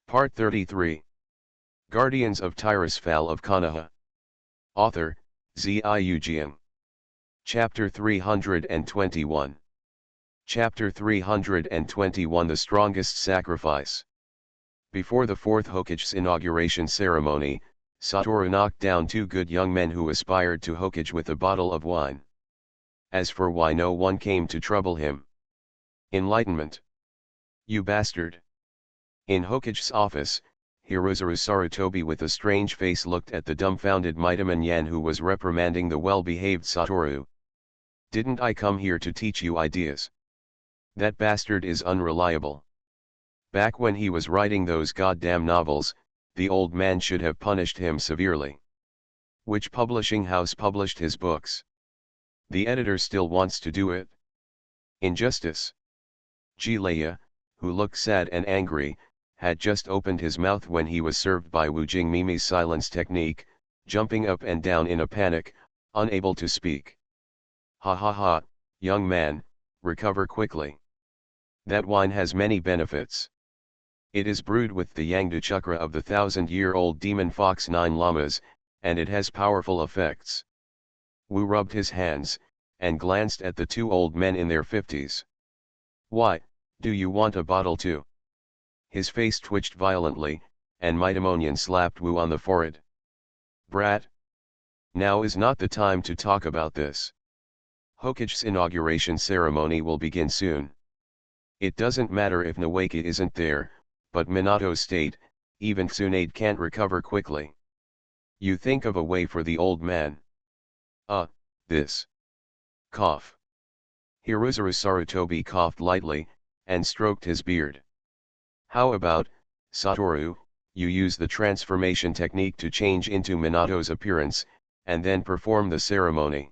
Part 33. Guardians of Tirisfal of Konoha. Author, Ziujian. Chapter 321. Chapter 321 The Strongest Sacrifice. Before the fourth Hokage's inauguration ceremony, Satoru knocked down two good young men who aspired to Hokage with a bottle of wine. As for why no one came to trouble him. Enlightenment. You bastard. In Hokage's office, Hirozuru Sarutobi with a strange face looked at the dumbfounded Mightyman Yan who was reprimanding the well-behaved Satoru. Didn't I come here to teach you ideas? That bastard is unreliable. Back when he was writing those goddamn novels, the old man should have punished him severely. Which publishing house published his books? The editor still wants to do it. Injustice. Jileya, who looked sad and angry, had just opened his mouth when he was served by Wu Jingmimi's silence technique, jumping up and down in a panic, unable to speak. Ha ha ha, young man, recover quickly. That wine has many benefits. It is brewed with the Yangdu chakra of the 1,000-year-old demon fox 9 Lamas, and it has powerful effects. Wu rubbed his hands, and glanced at the two old men in their 50s. Why, do you want a bottle too? His face twitched violently, and Mightyman slapped Wu on the forehead. Brat! Now is not the time to talk about this. Hokage's inauguration ceremony will begin soon. It doesn't matter if Nawaki isn't there, but Minato State, even Tsunade can't recover quickly. You think of a way for the old man. This. Cough. Hirozuru Sarutobi coughed lightly, and stroked his beard. How about, Satoru, you use the transformation technique to change into Minato's appearance, and then perform the ceremony.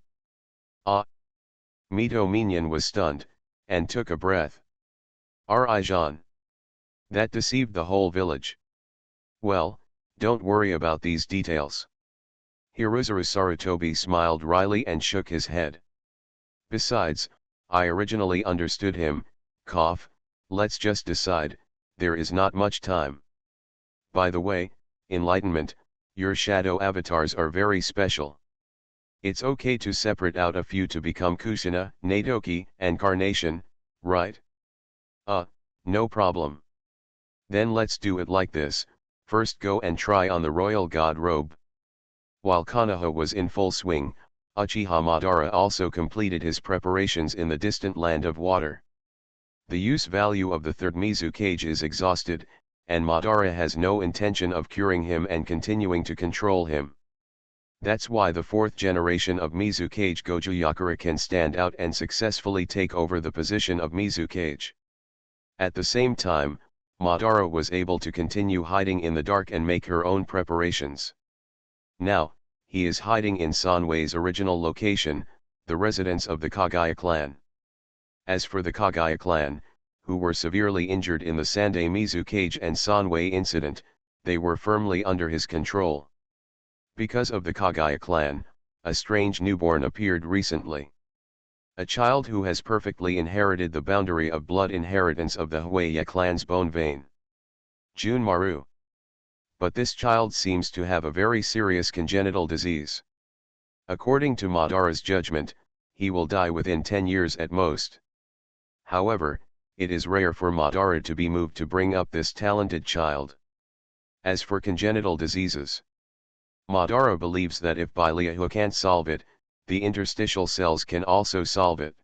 Mito Minyan was stunned, and took a breath. Rijan. That deceived the whole village. Well, don't worry about these details. Hirozuru Sarutobi smiled wryly and shook his head. Besides, I originally understood him, cough, let's just decide, there is not much time. By the way, enlightenment, your shadow avatars are very special. It's okay to separate out a few to become Kushina, Nadoki, and Carnation, right? No problem. Then let's do it like this, first go and try on the royal god robe. While Konoha was in full swing, Uchiha Madara also completed his preparations in the distant land of water. The use value of the third Mizukage is exhausted, and Madara has no intention of curing him and continuing to control him. That's why the fourth generation of Mizukage Gojuyakura can stand out and successfully take over the position of Mizukage. At the same time, Madara was able to continue hiding in the dark and make her own preparations. Now, he is hiding in Sanwei's original location, the residence of the Kagaya clan. As for the Kagaya clan, who were severely injured in the Sandai Mizukage and Sanwei incident, they were firmly under his control. Because of the Kagaya clan, a strange newborn appeared recently. A child who has perfectly inherited the boundary of blood inheritance of the Huaya clan's bone vein. Junmaru. But this child seems to have a very serious congenital disease. According to Madara's judgment, he will die within 10 years at most. However, it is rare for Madara to be moved to bring up this talented child. As for congenital diseases, Madara believes that if Baileahu can't solve it, the interstitial cells can also solve it.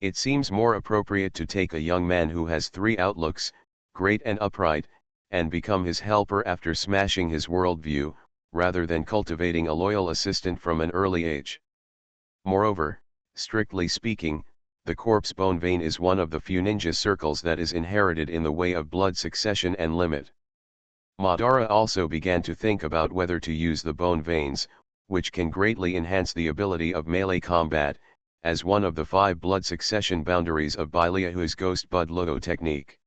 It seems more appropriate to take a young man who has three outlooks, great and upright, and become his helper after smashing his worldview, rather than cultivating a loyal assistant from an early age. Moreover, strictly speaking, the corpse bone vein is one of the few ninja circles that is inherited in the way of blood succession and limit. Madara also began to think about whether to use the bone veins, which can greatly enhance the ability of melee combat, as one of the 5 blood succession boundaries of Baileahu's Ghost Bud Loto technique.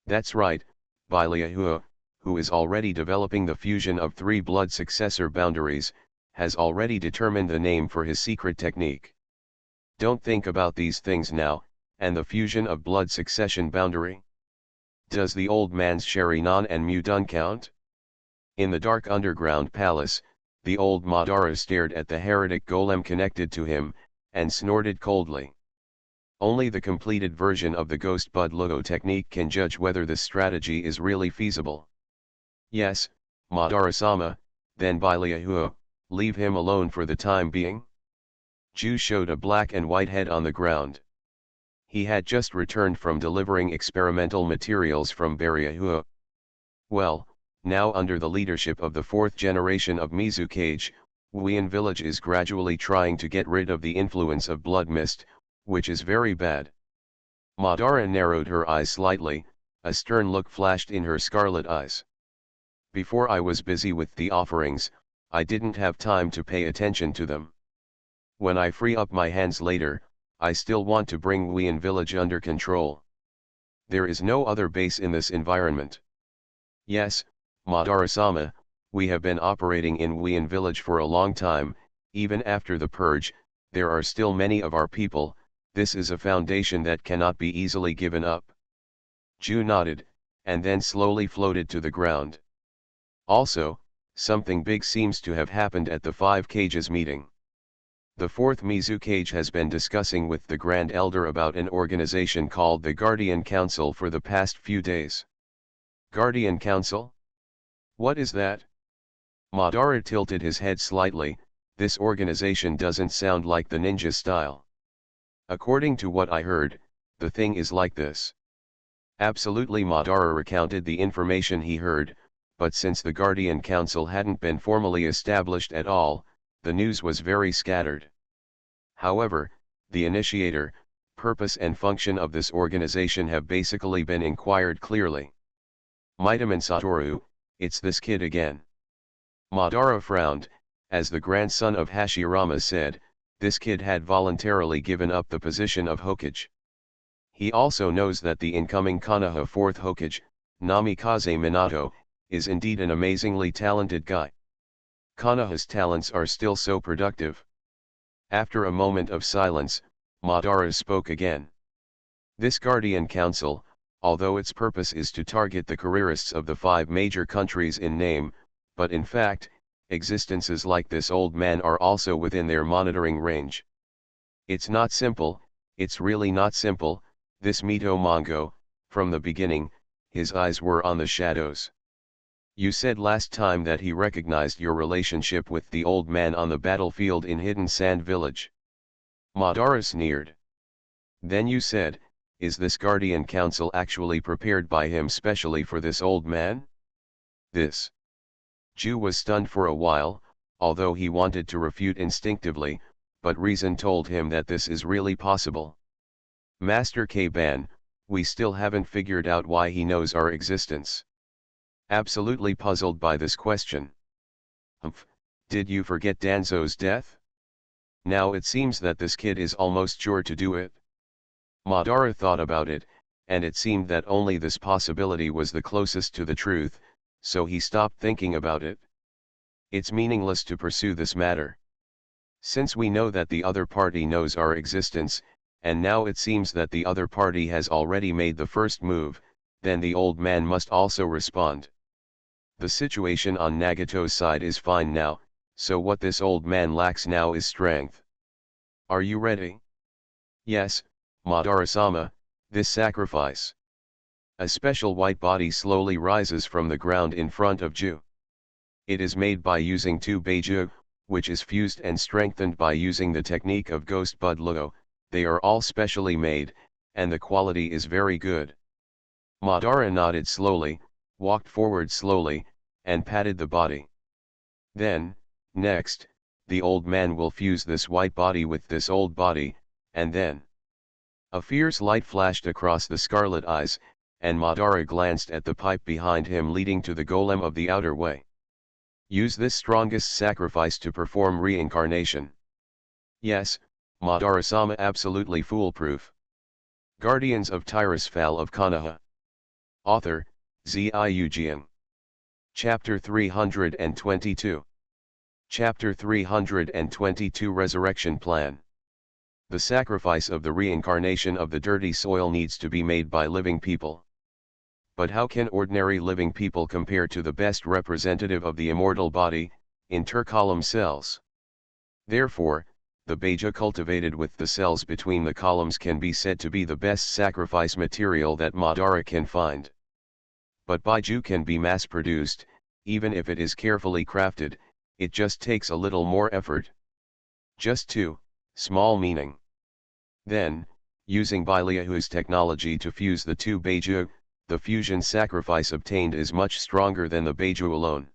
That's right, Baileahu, who is already developing the fusion of 3 blood successor boundaries, has already determined the name for his secret technique. Don't think about these things now, and the fusion of blood succession boundary. Does the old man's Sharinan and Mudun count? In the dark underground palace, the old Madara stared at the heretic golem connected to him, and snorted coldly. Only the completed version of the Ghost Bud Logo technique can judge whether this strategy is really feasible. Yes, Madara-sama, then Baileahuo, leave him alone for the time being? Ju showed a black and white head on the ground. He had just returned from delivering experimental materials from Baileahuo. Well, now under the leadership of the fourth generation of Mizukage, Wuyan village is gradually trying to get rid of the influence of blood mist, which is very bad. Madara narrowed her eyes slightly, a stern look flashed in her scarlet eyes. Before I was busy with the offerings, I didn't have time to pay attention to them. When I free up my hands later, I still want to bring Wuyan village under control. There is no other base in this environment. Yes, Madara-sama, we have been operating in Wuyan village for a long time. Even after the purge, there are still many of our people. This is a foundation that cannot be easily given up. Ju nodded, and then slowly floated to the ground. Also, something big seems to have happened at the 5 Cages meeting. The fourth Mizukage has been discussing with the Grand Elder about an organization called the Guardian Council for the past few days. Guardian Council? What is that? Madara tilted his head slightly. This organization doesn't sound like the ninja style. According to what I heard, the thing is like this. Absolutely, Madara recounted the information he heard, but since the Guardian Council hadn't been formally established at all, the news was very scattered. However, the initiator, purpose and function of this organization have basically been inquired clearly. Mitaman Satoru, it's this kid again. Madara frowned, as the grandson of Hashirama said, this kid had voluntarily given up the position of Hokage. He also knows that the incoming Konoha 4th Hokage, Namikaze Minato, is indeed an amazingly talented guy. Konoha's talents are still so productive. After a moment of silence, Madara spoke again. This Guardian Council, although its purpose is to target the careerists of the 5 major countries in name, but in fact, existences like this old man are also within their monitoring range. It's not simple, it's really not simple. This Mito Mongo, from the beginning, his eyes were on the shadows. You said last time that he recognized your relationship with the old man on the battlefield in Hidden Sand Village. Madara sneered. Then you said, is this Guardian Council actually prepared by him specially for this old man? This. Ju was stunned for a while, although he wanted to refute instinctively, but reason told him that this is really possible. Master K-Ban, we still haven't figured out why he knows our existence. Absolutely puzzled by this question. Humph, did you forget Danzo's death? Now it seems that this kid is almost sure to do it. Madara thought about it, and it seemed that only this possibility was the closest to the truth, so he stopped thinking about it. It's meaningless to pursue this matter. Since we know that the other party knows our existence, and now it seems that the other party has already made the first move, then the old man must also respond. The situation on Nagato's side is fine now, so what this old man lacks now is strength. Are you ready? Yes, Madara-sama, this sacrifice. A special white body slowly rises from the ground in front of Ju. It is made by using 2 Beiju, which is fused and strengthened by using the technique of Ghost Bud Logo. They are all specially made, and the quality is very good. Madara nodded slowly, walked forward slowly, and patted the body. Then, next, the old man will fuse this white body with this old body, and then. A fierce light flashed across the scarlet eyes, and Madara glanced at the pipe behind him leading to the golem of the outer way. Use this strongest sacrifice to perform reincarnation. Yes, Madara-sama, absolutely foolproof. Guardians of Tirisfal of Konoha. Author, Ziujian. Chapter 322. Chapter 322 Resurrection Plan. The sacrifice of the reincarnation of the dirty soil needs to be made by living people. But how can ordinary living people compare to the best representative of the immortal body, intercolumn cells? Therefore, the Beja cultivated with the cells between the columns can be said to be the best sacrifice material that Madara can find. But Baiju can be mass-produced, even if it is carefully crafted, it just takes a little more effort. Just two, small meaning. Then, using Baileahu's technology to fuse the two Beiju, the fusion sacrifice obtained is much stronger than the Beiju alone.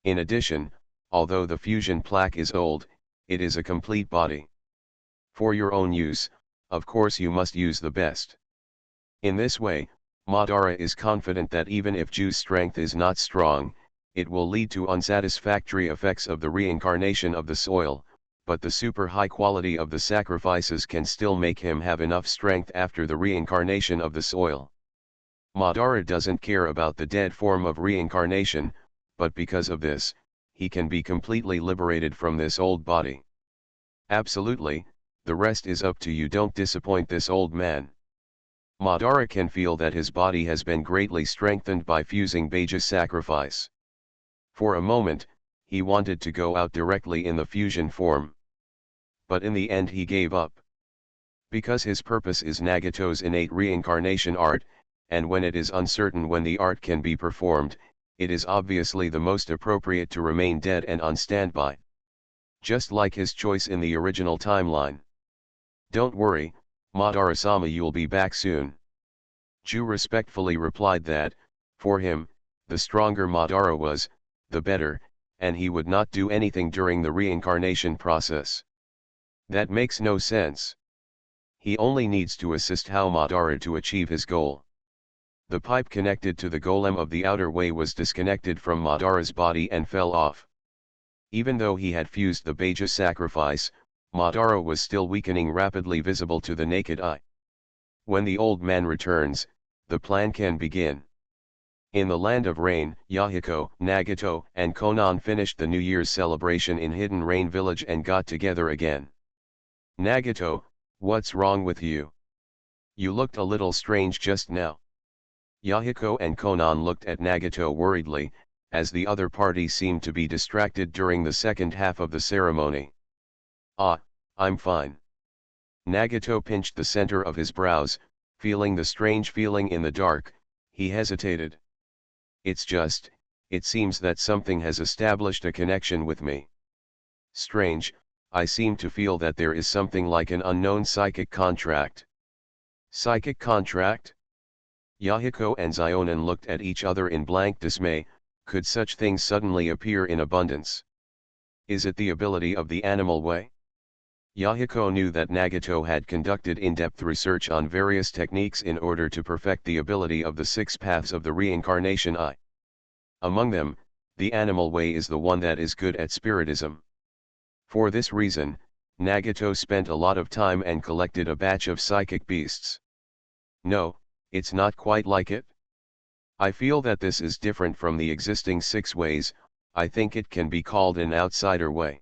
In addition, although the fusion plaque is old, it is a complete body. For your own use, of course you must use the best. In this way, Madara is confident that even if Ju's strength is not strong, it will lead to unsatisfactory effects of the reincarnation of the soil, but the super high quality of the sacrifices can still make him have enough strength after the reincarnation of the soil. Madara doesn't care about the dead form of reincarnation, but because of this, he can be completely liberated from this old body. Absolutely, the rest is up to you. Don't disappoint this old man. Madara can feel that his body has been greatly strengthened by fusing Beja's sacrifice. For a moment, he wanted to go out directly in the fusion form. But in the end he gave up. Because his purpose is Nagato's innate reincarnation art, and when it is uncertain when the art can be performed, it is obviously the most appropriate to remain dead and on standby. Just like his choice in the original timeline. Don't worry, Madara-sama, you'll be back soon. Ju respectfully replied that, for him, the stronger Madara was, the better, and he would not do anything during the reincarnation process. That makes no sense. He only needs to assist Madara to achieve his goal. The pipe connected to the golem of the outer way was disconnected from Madara's body and fell off. Even though he had fused the Beja sacrifice, Madara was still weakening, rapidly visible to the naked eye. When the old man returns, the plan can begin. In the land of rain, Yahiko, Nagato, and Konan finished the New Year's celebration in Hidden Rain Village and got together again. Nagato, what's wrong with you? You looked a little strange just now. Yahiko and Konan looked at Nagato worriedly, as the other party seemed to be distracted during the second half of the ceremony. Ah, I'm fine. Nagato pinched the center of his brows, feeling the strange feeling in the dark. He hesitated. It's just, it seems that something has established a connection with me. Strange, I seem to feel that there is something like an unknown psychic contract. Psychic contract? Yahiko and Zionin looked at each other in blank dismay. Could such things suddenly appear in abundance? Is it the ability of the animal way? Yahiko knew that Nagato had conducted in-depth research on various techniques in order to perfect the ability of the 6 paths of the reincarnation eye. Among them, the animal way is the one that is good at spiritism. For this reason, Nagato spent a lot of time and collected a batch of psychic beasts. No, it's not quite like it. I feel that this is different from the existing 6 ways. I think it can be called an outsider way.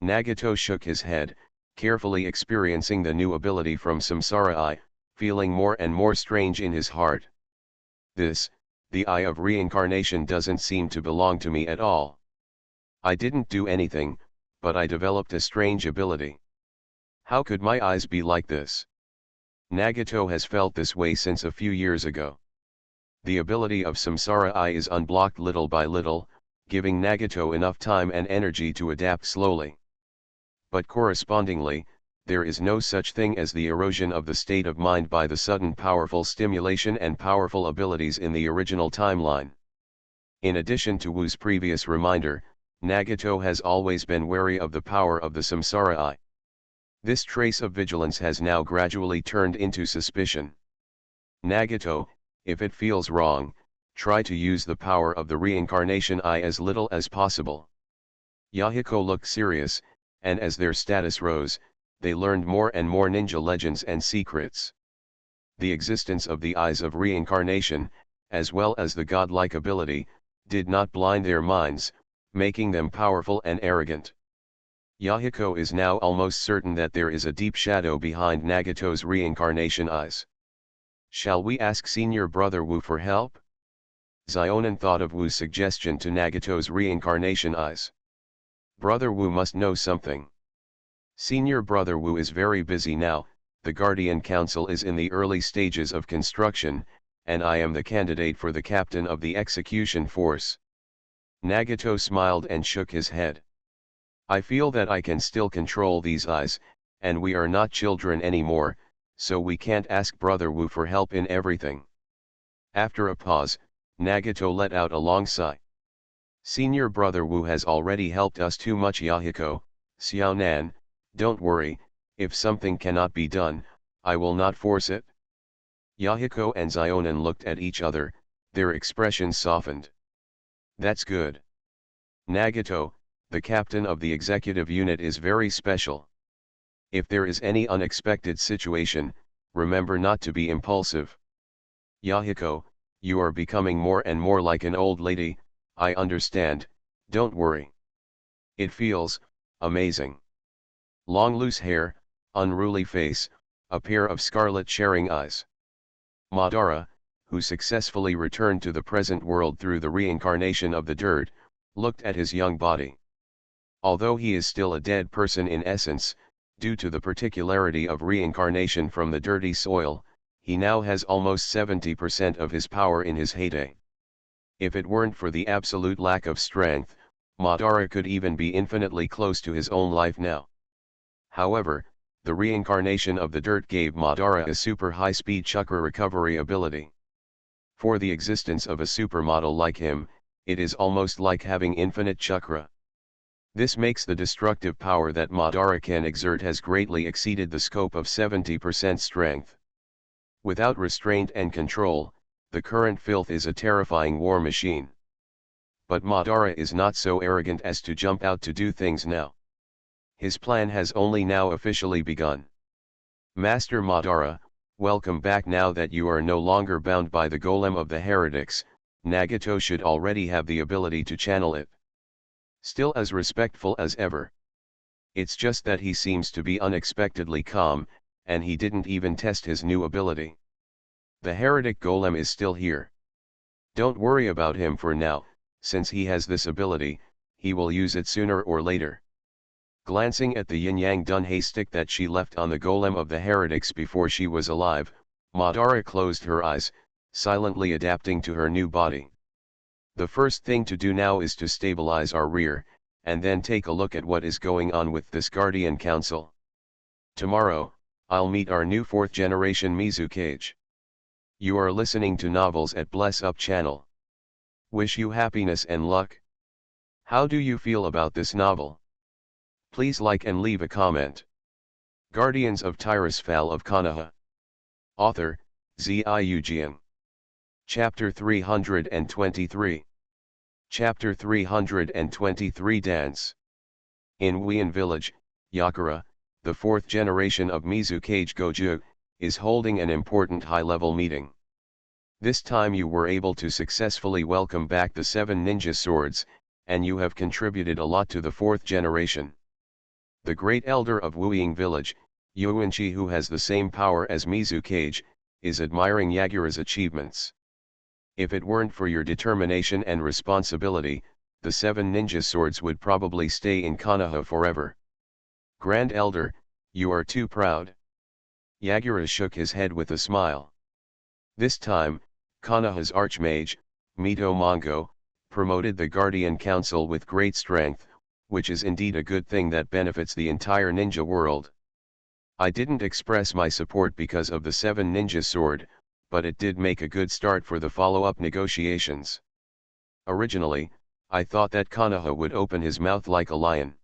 Nagato shook his head, carefully experiencing the new ability from Samsara Eye, feeling more and more strange in his heart. This, the Eye of Reincarnation, doesn't seem to belong to me at all. I didn't do anything, but I developed a strange ability. How could my eyes be like this? Nagato has felt this way since a few years ago. The ability of Samsara Eye is unblocked little by little, giving Nagato enough time and energy to adapt slowly. But correspondingly, there is no such thing as the erosion of the state of mind by the sudden powerful stimulation and powerful abilities in the original timeline. In addition to Wu's previous reminder, Nagato has always been wary of the power of the Samsara Eye. This trace of vigilance has now gradually turned into suspicion. Nagato, if it feels wrong, try to use the power of the reincarnation eye as little as possible. Yahiko looked serious, and as their status rose, they learned more and more ninja legends and secrets. The existence of the eyes of reincarnation, as well as the godlike ability, did not blind their minds, making them powerful and arrogant. Yahiko is now almost certain that there is a deep shadow behind Nagato's reincarnation eyes. Shall we ask senior brother Wu for help? Xionin thought of Wu's suggestion to Nagato's reincarnation eyes. Brother Wu must know something. Senior brother Wu is very busy now, the Guardian Council is in the early stages of construction, and I am the candidate for the captain of the execution force. Nagato smiled and shook his head. I feel that I can still control these eyes, and we are not children anymore, so we can't ask Brother Wu for help in everything. After a pause, Nagato let out a long sigh. Senior Brother Wu has already helped us too much. Yahiko, Xiaonan, don't worry, if something cannot be done, I will not force it. Yahiko and Xionin looked at each other, their expressions softened. That's good. Nagato, the captain of the executive unit, is very special. If there is any unexpected situation, remember not to be impulsive. Yahiko, you are becoming more and more like an old lady, I understand, don't worry. It feels amazing. Long loose hair, unruly face, a pair of scarlet sharing eyes. Madara, who successfully returned to the present world through the reincarnation of the dirt, looked at his young body. Although he is still a dead person in essence, due to the particularity of reincarnation from the dirty soil, he now has almost 70% of his power in his heyday. If it weren't for the absolute lack of strength, Madara could even be infinitely close to his own life now. However, the reincarnation of the dirt gave Madara a super high-speed chakra recovery ability. For the existence of a supermodel like him, it is almost like having infinite chakra. This makes the destructive power that Madara can exert has greatly exceeded the scope of 70% strength. Without restraint and control, the current filth is a terrifying war machine. But Madara is not so arrogant as to jump out to do things now. His plan has only now officially begun. Master Madara, welcome back. Now that you are no longer bound by the golem of the heretics, Nagato should already have the ability to channel it. Still as respectful as ever. It's just that he seems to be unexpectedly calm, and he didn't even test his new ability. The heretic golem is still here. Don't worry about him for now, since he has this ability, he will use it sooner or later. Glancing at the yin-yang dunhai stick that she left on the golem of the heretics before she was alive, Madara closed her eyes, silently adapting to her new body. The first thing to do now is to stabilize our rear, and then take a look at what is going on with this Guardian Council. Tomorrow, I'll meet our new 4th generation Mizukage. You are listening to Novels at Bless Up channel. Wish you happiness and luck. How do you feel about this novel? Please like and leave a comment. Guardians of Tirisfal of Konoha. Author, Ziujian. Chapter 323. Chapter 323 Dance. In Wien Village, Yakura, the 4th generation of Mizukage Goju, is holding an important high-level meeting. This time you were able to successfully welcome back the 7 ninja swords, and you have contributed a lot to the 4th generation. The great elder of Wuying Village, Yuanchi, who has the same power as Mizukage, is admiring Yagura's achievements. If it weren't for your determination and responsibility, the 7 ninja swords would probably stay in Konoha forever. Grand Elder, you are too proud. Yagura shook his head with a smile. This time, Konoha's archmage, Mito Mongo, promoted the Guardian Council with great strength, which is indeed a good thing that benefits the entire ninja world. I didn't express my support because of the 7 ninja sword, but it did make a good start for the follow-up negotiations. Originally, I thought that Konoha would open his mouth like a lion.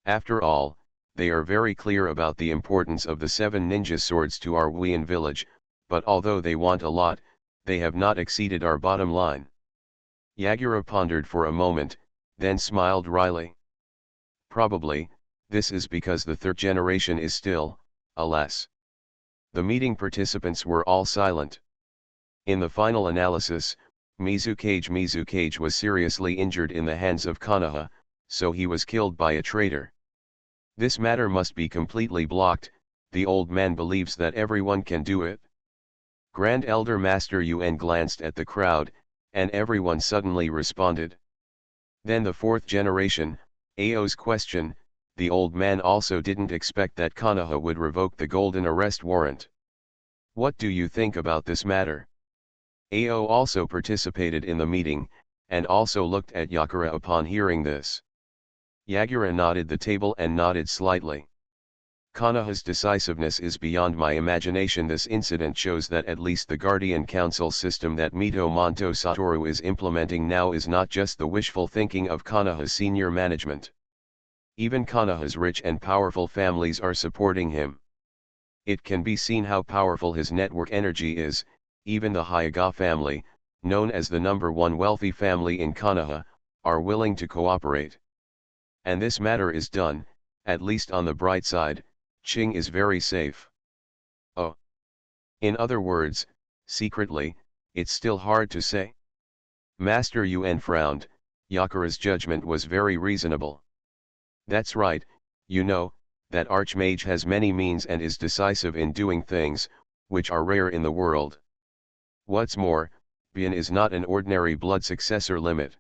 After all, they are very clear about the importance of the 7 ninja swords to our Wien village, but although they want a lot, they have not exceeded our bottom line. Yagura pondered for a moment, then smiled wryly. Probably, this is because the 3rd generation is still, alas. The meeting participants were all silent. In the final analysis, Mizukage was seriously injured in the hands of Konoha, so he was killed by a traitor. This matter must be completely blocked, the old man believes that everyone can do it. Grand Elder Master Yun glanced at the crowd, and everyone suddenly responded. Then the fourth generation, Ao's question, the old man also didn't expect that Konoha would revoke the golden arrest warrant. What do you think about this matter? Ao also participated in the meeting, and also looked at Yakura upon hearing this. Yagura nodded the table and nodded slightly. Konoha's decisiveness is beyond my imagination. This incident shows that at least the Guardian Council system that Mito Monto Satoru is implementing now is not just the wishful thinking of Konoha's senior management. Even Konoha's rich and powerful families are supporting him. It can be seen how powerful his network energy is. Even the Hyuga family, known as the #1 wealthy family in Konoha, are willing to cooperate. And this matter is done, at least on the bright side. Ching is very safe. Oh. In other words, secretly, it's still hard to say. Master Yun frowned. Yakura's judgment was very reasonable. That's right, you know, that Archmage has many means and is decisive in doing things, which are rare in the world. What's more, Bin is not an ordinary blood successor limit.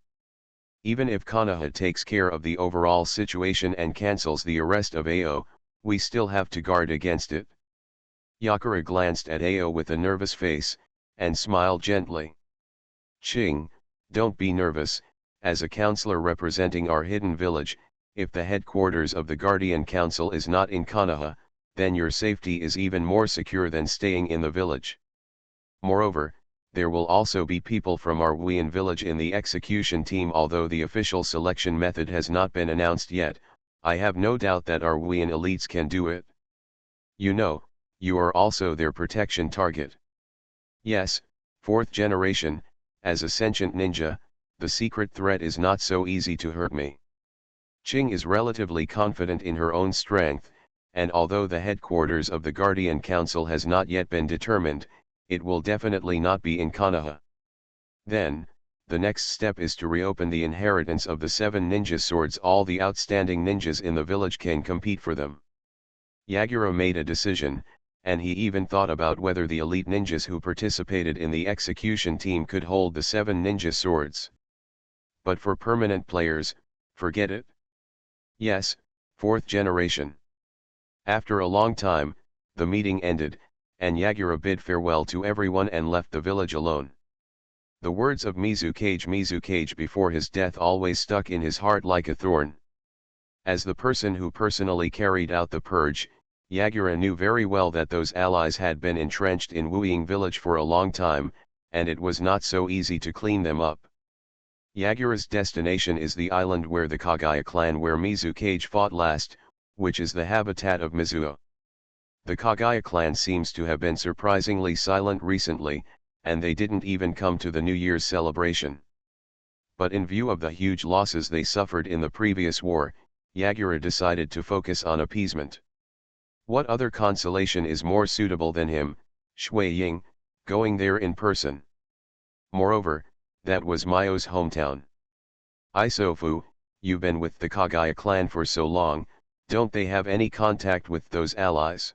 Even if Konoha takes care of the overall situation and cancels the arrest of Ao, we still have to guard against it. Yakura glanced at Ao with a nervous face, and smiled gently. Ching, don't be nervous. As a counselor representing our hidden village, if the headquarters of the Guardian Council is not in Konoha, then your safety is even more secure than staying in the village. Moreover, there will also be people from our Wuyan village in the execution team. Although the official selection method has not been announced yet, I have no doubt that our Wuyan elites can do it. You know, you are also their protection target. Yes, fourth generation, as a sentient ninja, the secret threat is not so easy to hurt me. Ching is relatively confident in her own strength, and although the headquarters of the Guardian Council has not yet been determined, it will definitely not be in Konoha. Then, the next step is to reopen the inheritance of the 7 ninja swords. All the outstanding ninjas in the village can compete for them. Yagura made a decision, and he even thought about whether the elite ninjas who participated in the execution team could hold the 7 ninja swords. But for permanent players, forget it. Yes, fourth generation. After a long time, the meeting ended, and Yagura bid farewell to everyone and left the village alone. The words of Mizukage before his death always stuck in his heart like a thorn. As the person who personally carried out the purge, Yagura knew very well that those allies had been entrenched in Wuying village for a long time, and it was not so easy to clean them up. Yagura's destination is the island where the Kagaya clan where Mizukage fought last, which is the habitat of Mizuo. The Kagaya clan seems to have been surprisingly silent recently, and they didn't even come to the New Year's celebration. But in view of the huge losses they suffered in the previous war, Yagura decided to focus on appeasement. What other consolation is more suitable than him, Shui Ying, going there in person? Moreover, that was Mio's hometown. Isofu, you've been with the Kagaya clan for so long, don't they have any contact with those allies?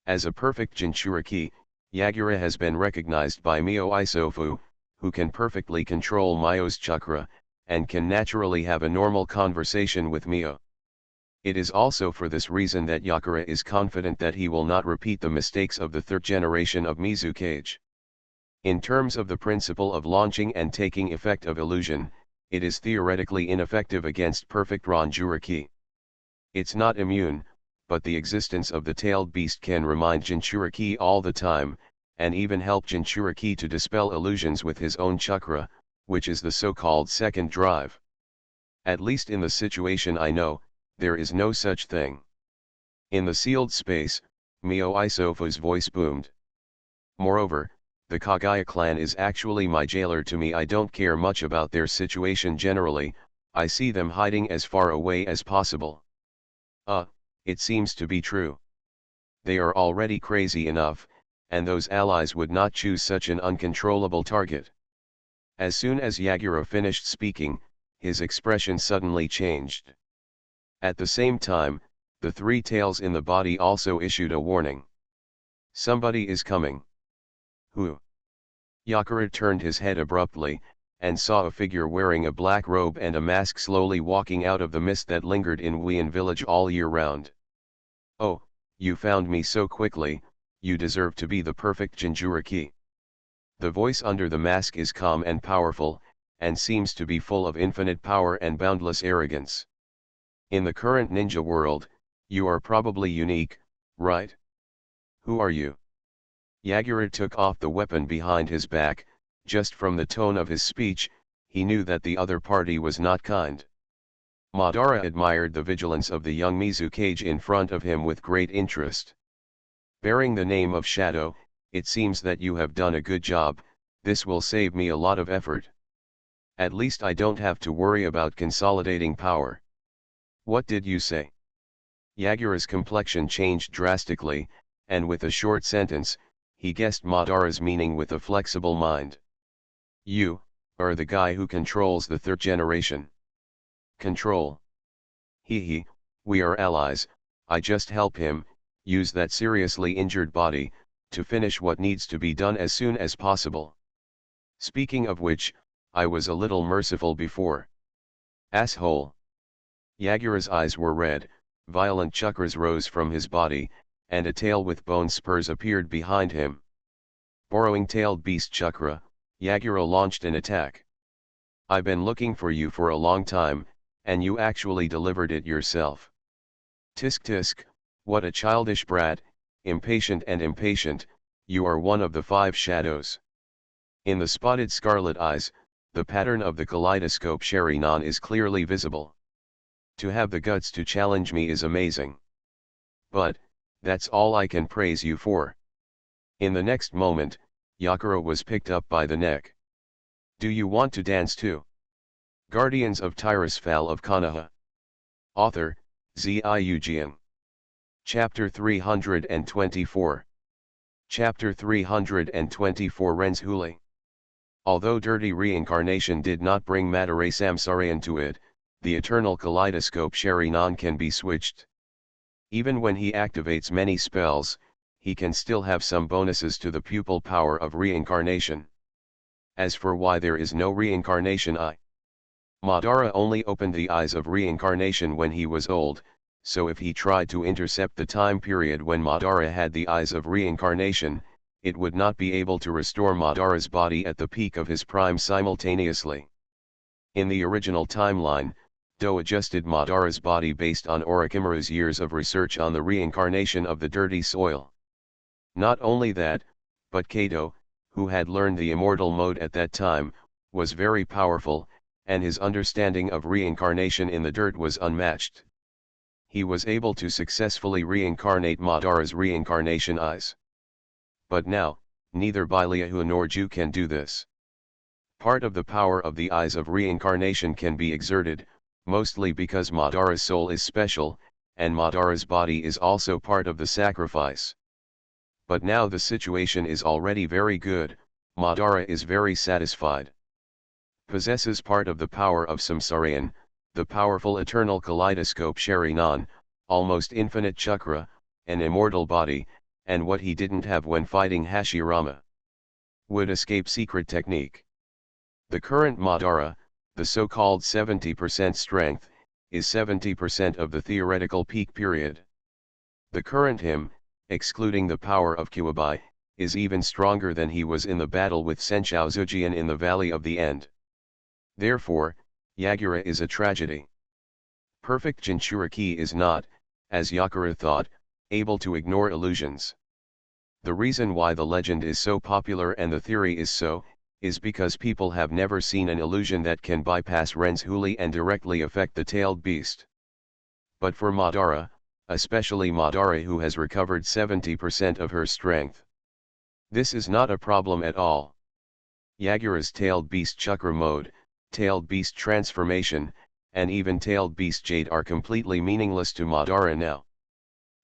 As a perfect Jinchuriki, Yagura has been recognized by Mio Isofu, who can perfectly control Mio's chakra, and can naturally have a normal conversation with Mio. It is also for this reason that Yagura is confident that he will not repeat the mistakes of the third generation of Mizukage. In terms of the principle of launching and taking effect of illusion, it is theoretically ineffective against perfect Ranjuriki. It's not immune, but the existence of the tailed beast can remind Jinchuriki all the time, and even help Jinchuriki to dispel illusions with his own chakra, which is the so-called second drive. At least in the situation I know, there is no such thing. In the sealed space, Mio Isofu's voice boomed. Moreover, the Kagaya clan is actually my jailer to me. I don't care much about their situation generally, I see them hiding as far away as possible. It seems to be true. They are already crazy enough, and those allies would not choose such an uncontrollable target. As soon as Yagura finished speaking, his expression suddenly changed. At the same time, the 3 tails in the body also issued a warning. Somebody is coming. Who? Yakura turned his head abruptly, and saw a figure wearing a black robe and a mask slowly walking out of the mist that lingered in Wien village all year round. Oh, you found me so quickly, you deserve to be the perfect Jinchuriki. The voice under the mask is calm and powerful, and seems to be full of infinite power and boundless arrogance. In the current ninja world, you are probably unique, right? Who are you? Yagura took off the weapon behind his back. Just from the tone of his speech, he knew that the other party was not kind. Madara admired the vigilance of the young Mizukage in front of him with great interest. Bearing the name of Shadow, it seems that you have done a good job. This will save me a lot of effort. At least I don't have to worry about consolidating power. What did you say? Yagura's complexion changed drastically, and with a short sentence, he guessed Madara's meaning with a flexible mind. You are the guy who controls the third generation. Control? He, we are allies. I just help him use that seriously injured body to finish what needs to be done as soon as possible. Speaking of which, I was a little merciful before. Asshole. Yagura's eyes were red, violent chakras rose from his body, and a tail with bone spurs appeared behind him. Borrowing tailed beast chakra, Yagura launched an attack. I've been looking for you for a long time, and you actually delivered it yourself. Tisk tisk, what a childish brat, impatient, you are one of the 5 shadows. In the spotted scarlet eyes, the pattern of the kaleidoscope Sharingan is clearly visible. To have the guts to challenge me is amazing. But, that's all I can praise you for. In the next moment, Yakura was picked up by the neck. Do you want to dance too? Guardians of Tirisfal of Konoha. Author, Ziujian. Chapter 324. Chapter 324 Renzhuli. Although dirty reincarnation did not bring Madara Samsara into it, the eternal kaleidoscope Sharingan can be switched. Even when he activates many spells, he can still have some bonuses to the pupil power of reincarnation. As for why there is no reincarnation Madara only opened the eyes of reincarnation when he was old, so if he tried to intercept the time period when Madara had the eyes of reincarnation, it would not be able to restore Madara's body at the peak of his prime simultaneously. In the original timeline, Do adjusted Madara's body based on Orochimaru's years of research on the reincarnation of the dirty soil. Not only that, but Kato, who had learned the immortal mode at that time, was very powerful, and his understanding of reincarnation in the dirt was unmatched. He was able to successfully reincarnate Madara's reincarnation eyes. But now, neither Baileahu nor Ju can do this. Part of the power of the eyes of reincarnation can be exerted, mostly because Madara's soul is special, and Madara's body is also part of the sacrifice. But now the situation is already very good, Madara is very satisfied. Possesses part of the power of Samsarian, the powerful eternal kaleidoscope Sharingan, almost infinite chakra, an immortal body, and what he didn't have when fighting Hashirama. Would escape secret technique. The current Madara, the so-called 70% strength, is 70% of the theoretical peak period. The current him, excluding the power of Kuwabai, is even stronger than he was in the battle with Senshou Zujian in the Valley of the End. Therefore, Yagura is a tragedy. Perfect Jinchuriki is not, as Yakura thought, able to ignore illusions. The reason why the legend is so popular and the theory is so, is because people have never seen an illusion that can bypass Renzhuli and directly affect the tailed beast. But for Madara, especially Madara who has recovered 70% of her strength, this is not a problem at all. Yagura's tailed beast chakra mode, tailed beast transformation, and even tailed beast jade are completely meaningless to Madara now.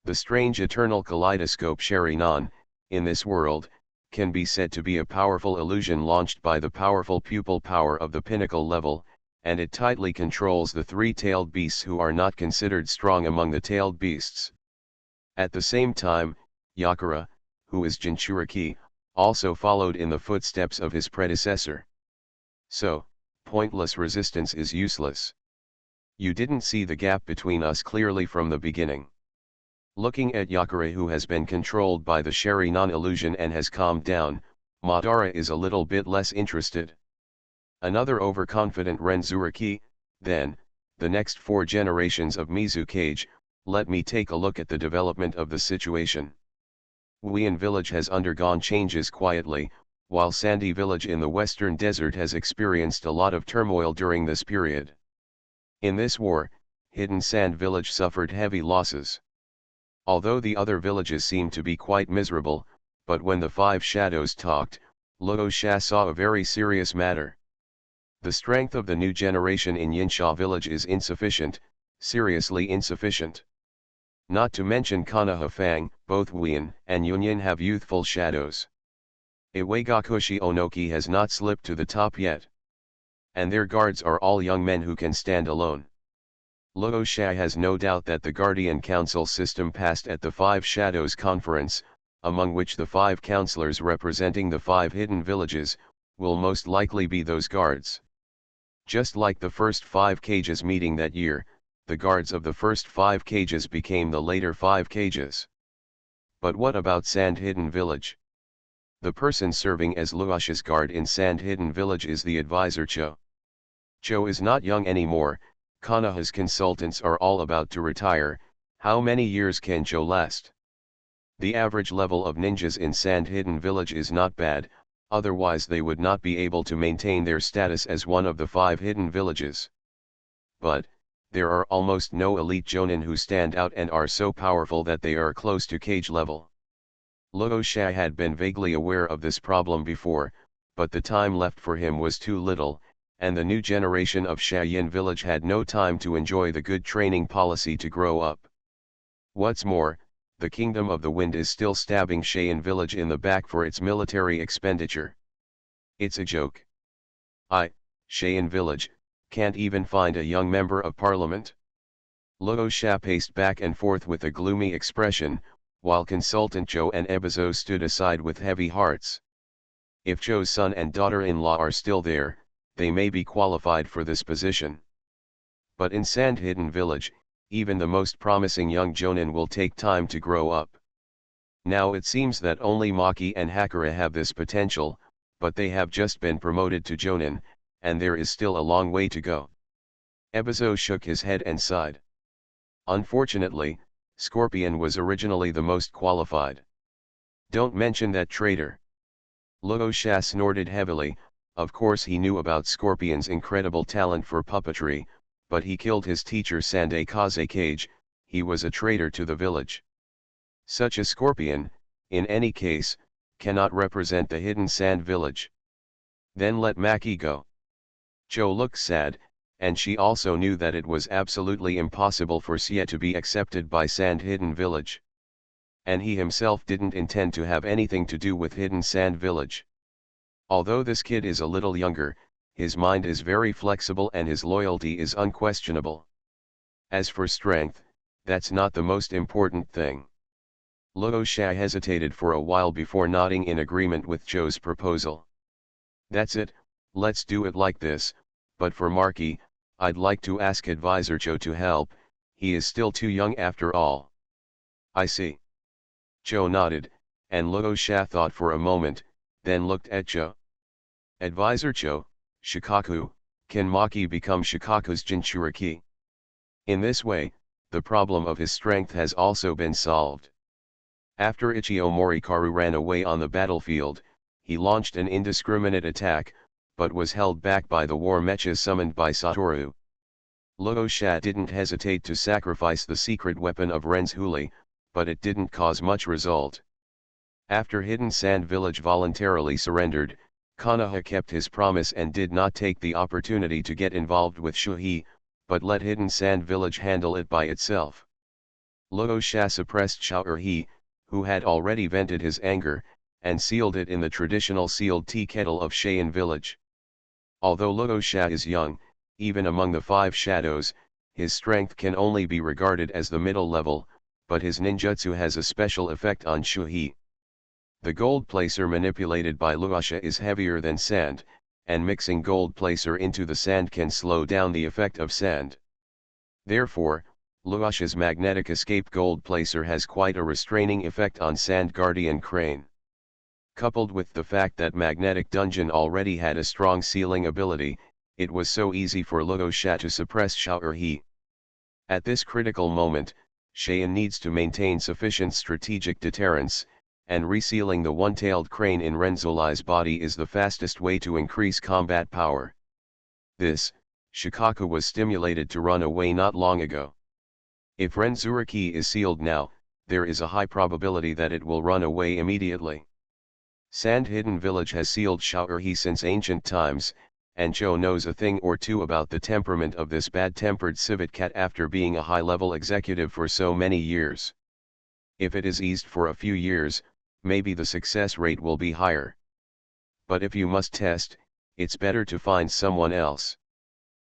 The strange eternal kaleidoscope Sharingan, in this world, can be said to be a powerful illusion launched by the powerful pupil power of the pinnacle level, and it tightly controls the 3-tailed beasts who are not considered strong among the tailed beasts. At the same time, Yakura, who is Jinchuriki, also followed in the footsteps of his predecessor. So, pointless resistance is useless. You didn't see the gap between us clearly from the beginning. Looking at Yakure, who has been controlled by the Sherry non-illusion and has calmed down, Madara is a little bit less interested. Another overconfident Renzuriki, then, the next 4 generations of Mizukage. Let me take a look at the development of the situation. Wuyan village has undergone changes quietly, while Sandy village in the western desert has experienced a lot of turmoil during this period. In this war, Hidden Sand village suffered heavy losses. Although the other villages seemed to be quite miserable, but when the 5 shadows talked, Luo Sha saw a very serious matter. The strength of the new generation in Yinsha village is insufficient, seriously insufficient. Not to mention Konoha Fang, both Wuyan and Yunyin have youthful shadows. Iwagakushi Onoki has not slipped to the top yet. And their guards are all young men who can stand alone. Luo Sha has no doubt that the Guardian Council system passed at the 5 Shadows Conference, among which the 5 counselors representing the 5 hidden villages, will most likely be those guards. Just like the first 5 cages meeting that year, the guards of the first 5 cages became the later 5 cages. But what about Sand Hidden Village? The person serving as Luosh's guard in Sand Hidden Village is the advisor Cho. Cho is not young anymore. Konoha's consultants are all about to retire. How many years can Cho last? The average level of ninjas in Sand Hidden Village is not bad, otherwise they would not be able to maintain their status as one of the 5 hidden villages. But, there are almost no elite jonin who stand out and are so powerful that they are close to cage level. Luo Sha had been vaguely aware of this problem before, but the time left for him was too little, and the new generation of Shayin village had no time to enjoy the good training policy to grow up. What's more, the Kingdom of the Wind is still stabbing Shayin village in the back for its military expenditure. It's a joke. Shayin village, can't even find a young member of parliament? Luo Sha paced back and forth with a gloomy expression, while consultant Zhou and Ebizo stood aside with heavy hearts. If Zhou's son and daughter-in-law are still there, they may be qualified for this position. But in Sand Hidden Village, even the most promising young jonin will take time to grow up. Now it seems that only Maki and Hakura have this potential, but they have just been promoted to jonin, and there is still a long way to go. Ebizo shook his head and sighed. Unfortunately, Scorpion was originally the most qualified. Don't mention that traitor. Luo Sha snorted heavily. Of course he knew about Scorpion's incredible talent for puppetry, but he killed his teacher Sande Kazekage. He was a traitor to the village. Such a Scorpion, in any case, cannot represent the Hidden Sand village. Then let Maki go. Cho looked sad, and she also knew that it was absolutely impossible for Xie to be accepted by Sand Hidden Village. And he himself didn't intend to have anything to do with Hidden Sand Village. Although this kid is a little younger, his mind is very flexible and his loyalty is unquestionable. As for strength, that's not the most important thing. Luo Sha hesitated for a while before nodding in agreement with Zhou's proposal. That's it, let's do it like this, but for Maki, I'd like to ask Advisor Zhou to help, he is still too young after all. I see. Zhou nodded, and Luo Sha thought for a moment, then looked at Zhou. Advisor Zhou, Shikaku, can Maki become Shikaku's Jinchuriki? In this way, the problem of his strength has also been solved. After Ichio Morikaru ran away on the battlefield, he launched an indiscriminate attack, but was held back by the war mechas summoned by Satoru. Luo Sha didn't hesitate to sacrifice the secret weapon of Ren's Huli, but it didn't cause much result. After Hidden Sand Village voluntarily surrendered, Konoha kept his promise and did not take the opportunity to get involved with Shuhei, but let Hidden Sand Village handle it by itself. Luo Sha suppressed Xiao'erhe, who had already vented his anger, and sealed it in the traditional sealed tea kettle of Shayin village. Although Luo Sha is young, even among the 5 shadows, his strength can only be regarded as the middle level, but his ninjutsu has a special effect on Shuhei. The gold placer manipulated by Luasha is heavier than sand, and mixing gold placer into the sand can slow down the effect of sand. Therefore, Luasha's magnetic escape gold placer has quite a restraining effect on Sand Guardian Crane. Coupled with the fact that Magnetic Dungeon already had a strong sealing ability, it was so easy for Luasha to suppress Xiao'erhe. At this critical moment, Cheyenne needs to maintain sufficient strategic deterrence, and resealing the one-tailed crane in Renzolai's body is the fastest way to increase combat power. This, Shikaku was stimulated to run away not long ago. If Renzuraki is sealed now, there is a high probability that it will run away immediately. Sand Hidden Village has sealed Xiao'erhe since ancient times, and Joe knows a thing or two about the temperament of this bad-tempered civet cat after being a high-level executive for so many years. If it is eased for a few years, maybe the success rate will be higher. But if you must test, it's better to find someone else.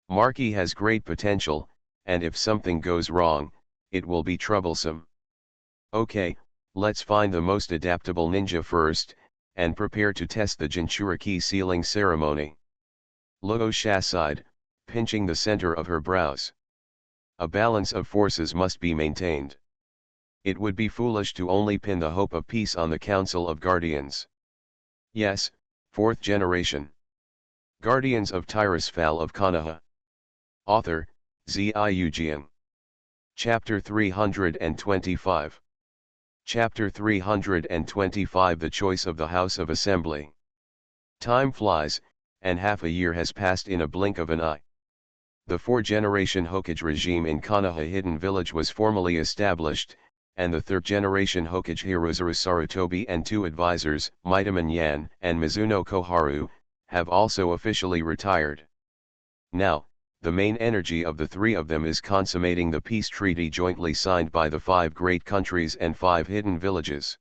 Marky has great potential, and if something goes wrong, it will be troublesome. Okay, let's find the most adaptable ninja first, and prepare to test the Jinchuriki sealing ceremony. Luasha sighed, pinching the center of her brows. A balance of forces must be maintained. It would be foolish to only pin the hope of peace on the Council of Guardians. Yes, 4th generation. Guardians of Tirisfal of Konoha. Author, Ziujian. Chapter 325. Chapter 325 The Choice of the House of Assembly. Time flies, and half a year has passed in a blink of an eye. The 4th-generation Hokage regime in Konoha Hidden Village was formally established, and the 3rd-generation Hokage Hirozuru Sarutobi and 2 advisors, Mitaman Yan and Mizuno Koharu, have also officially retired. Now, the main energy of the 3 of them is consummating the peace treaty jointly signed by the 5 great countries and 5 hidden villages.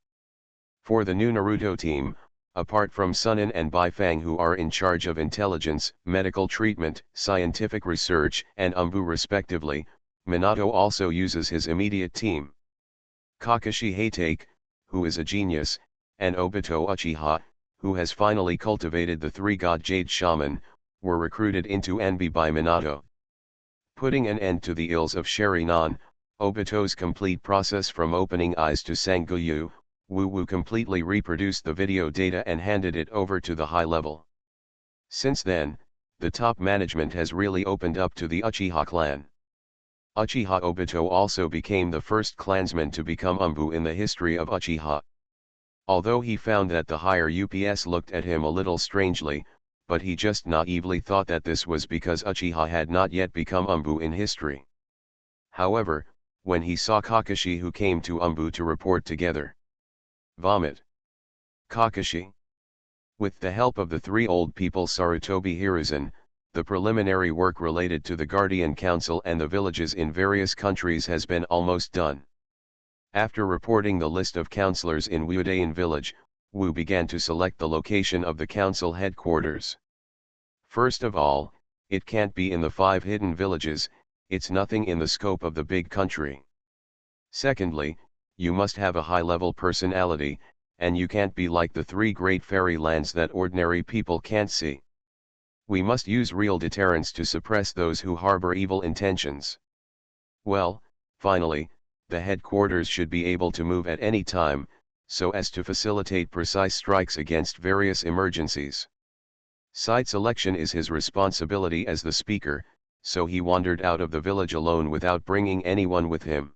For the new Naruto team, apart from Sunin and Baifang who are in charge of intelligence, medical treatment, scientific research and Umbu respectively, Minato also uses his immediate team. Kakashi Hatake, who is a genius, and Obito Uchiha, who has finally cultivated the 3-god Jade Shaman, were recruited into Anbi by Minato. Putting an end to the ills of Sharinan, Obito's complete process from opening eyes to Sangoyu, Wu completely reproduced the video data and handed it over to the high level. Since then, the top management has really opened up to the Uchiha clan. Uchiha Obito also became the first clansman to become Umbu in the history of Uchiha. Although he found that the higher UPS looked at him a little strangely, but he just naively thought that this was because Uchiha had not yet become Umbu in history. However, when he saw Kakashi who came to Umbu to report together. Vomit. Kakashi. With the help of the 3 old people Sarutobi Hiruzen, the preliminary work related to the Guardian Council and the villages in various countries has been almost done. After reporting the list of councillors in Wudayan village, Wu began to select the location of the council headquarters. First of all, it can't be in the 5 hidden villages, it's nothing in the scope of the big country. Secondly, you must have a high-level personality, and you can't be like the 3 great fairy lands that ordinary people can't see. We must use real deterrence to suppress those who harbor evil intentions. Well, finally, the headquarters should be able to move at any time, so as to facilitate precise strikes against various emergencies. Site selection is his responsibility as the speaker, so he wandered out of the village alone without bringing anyone with him.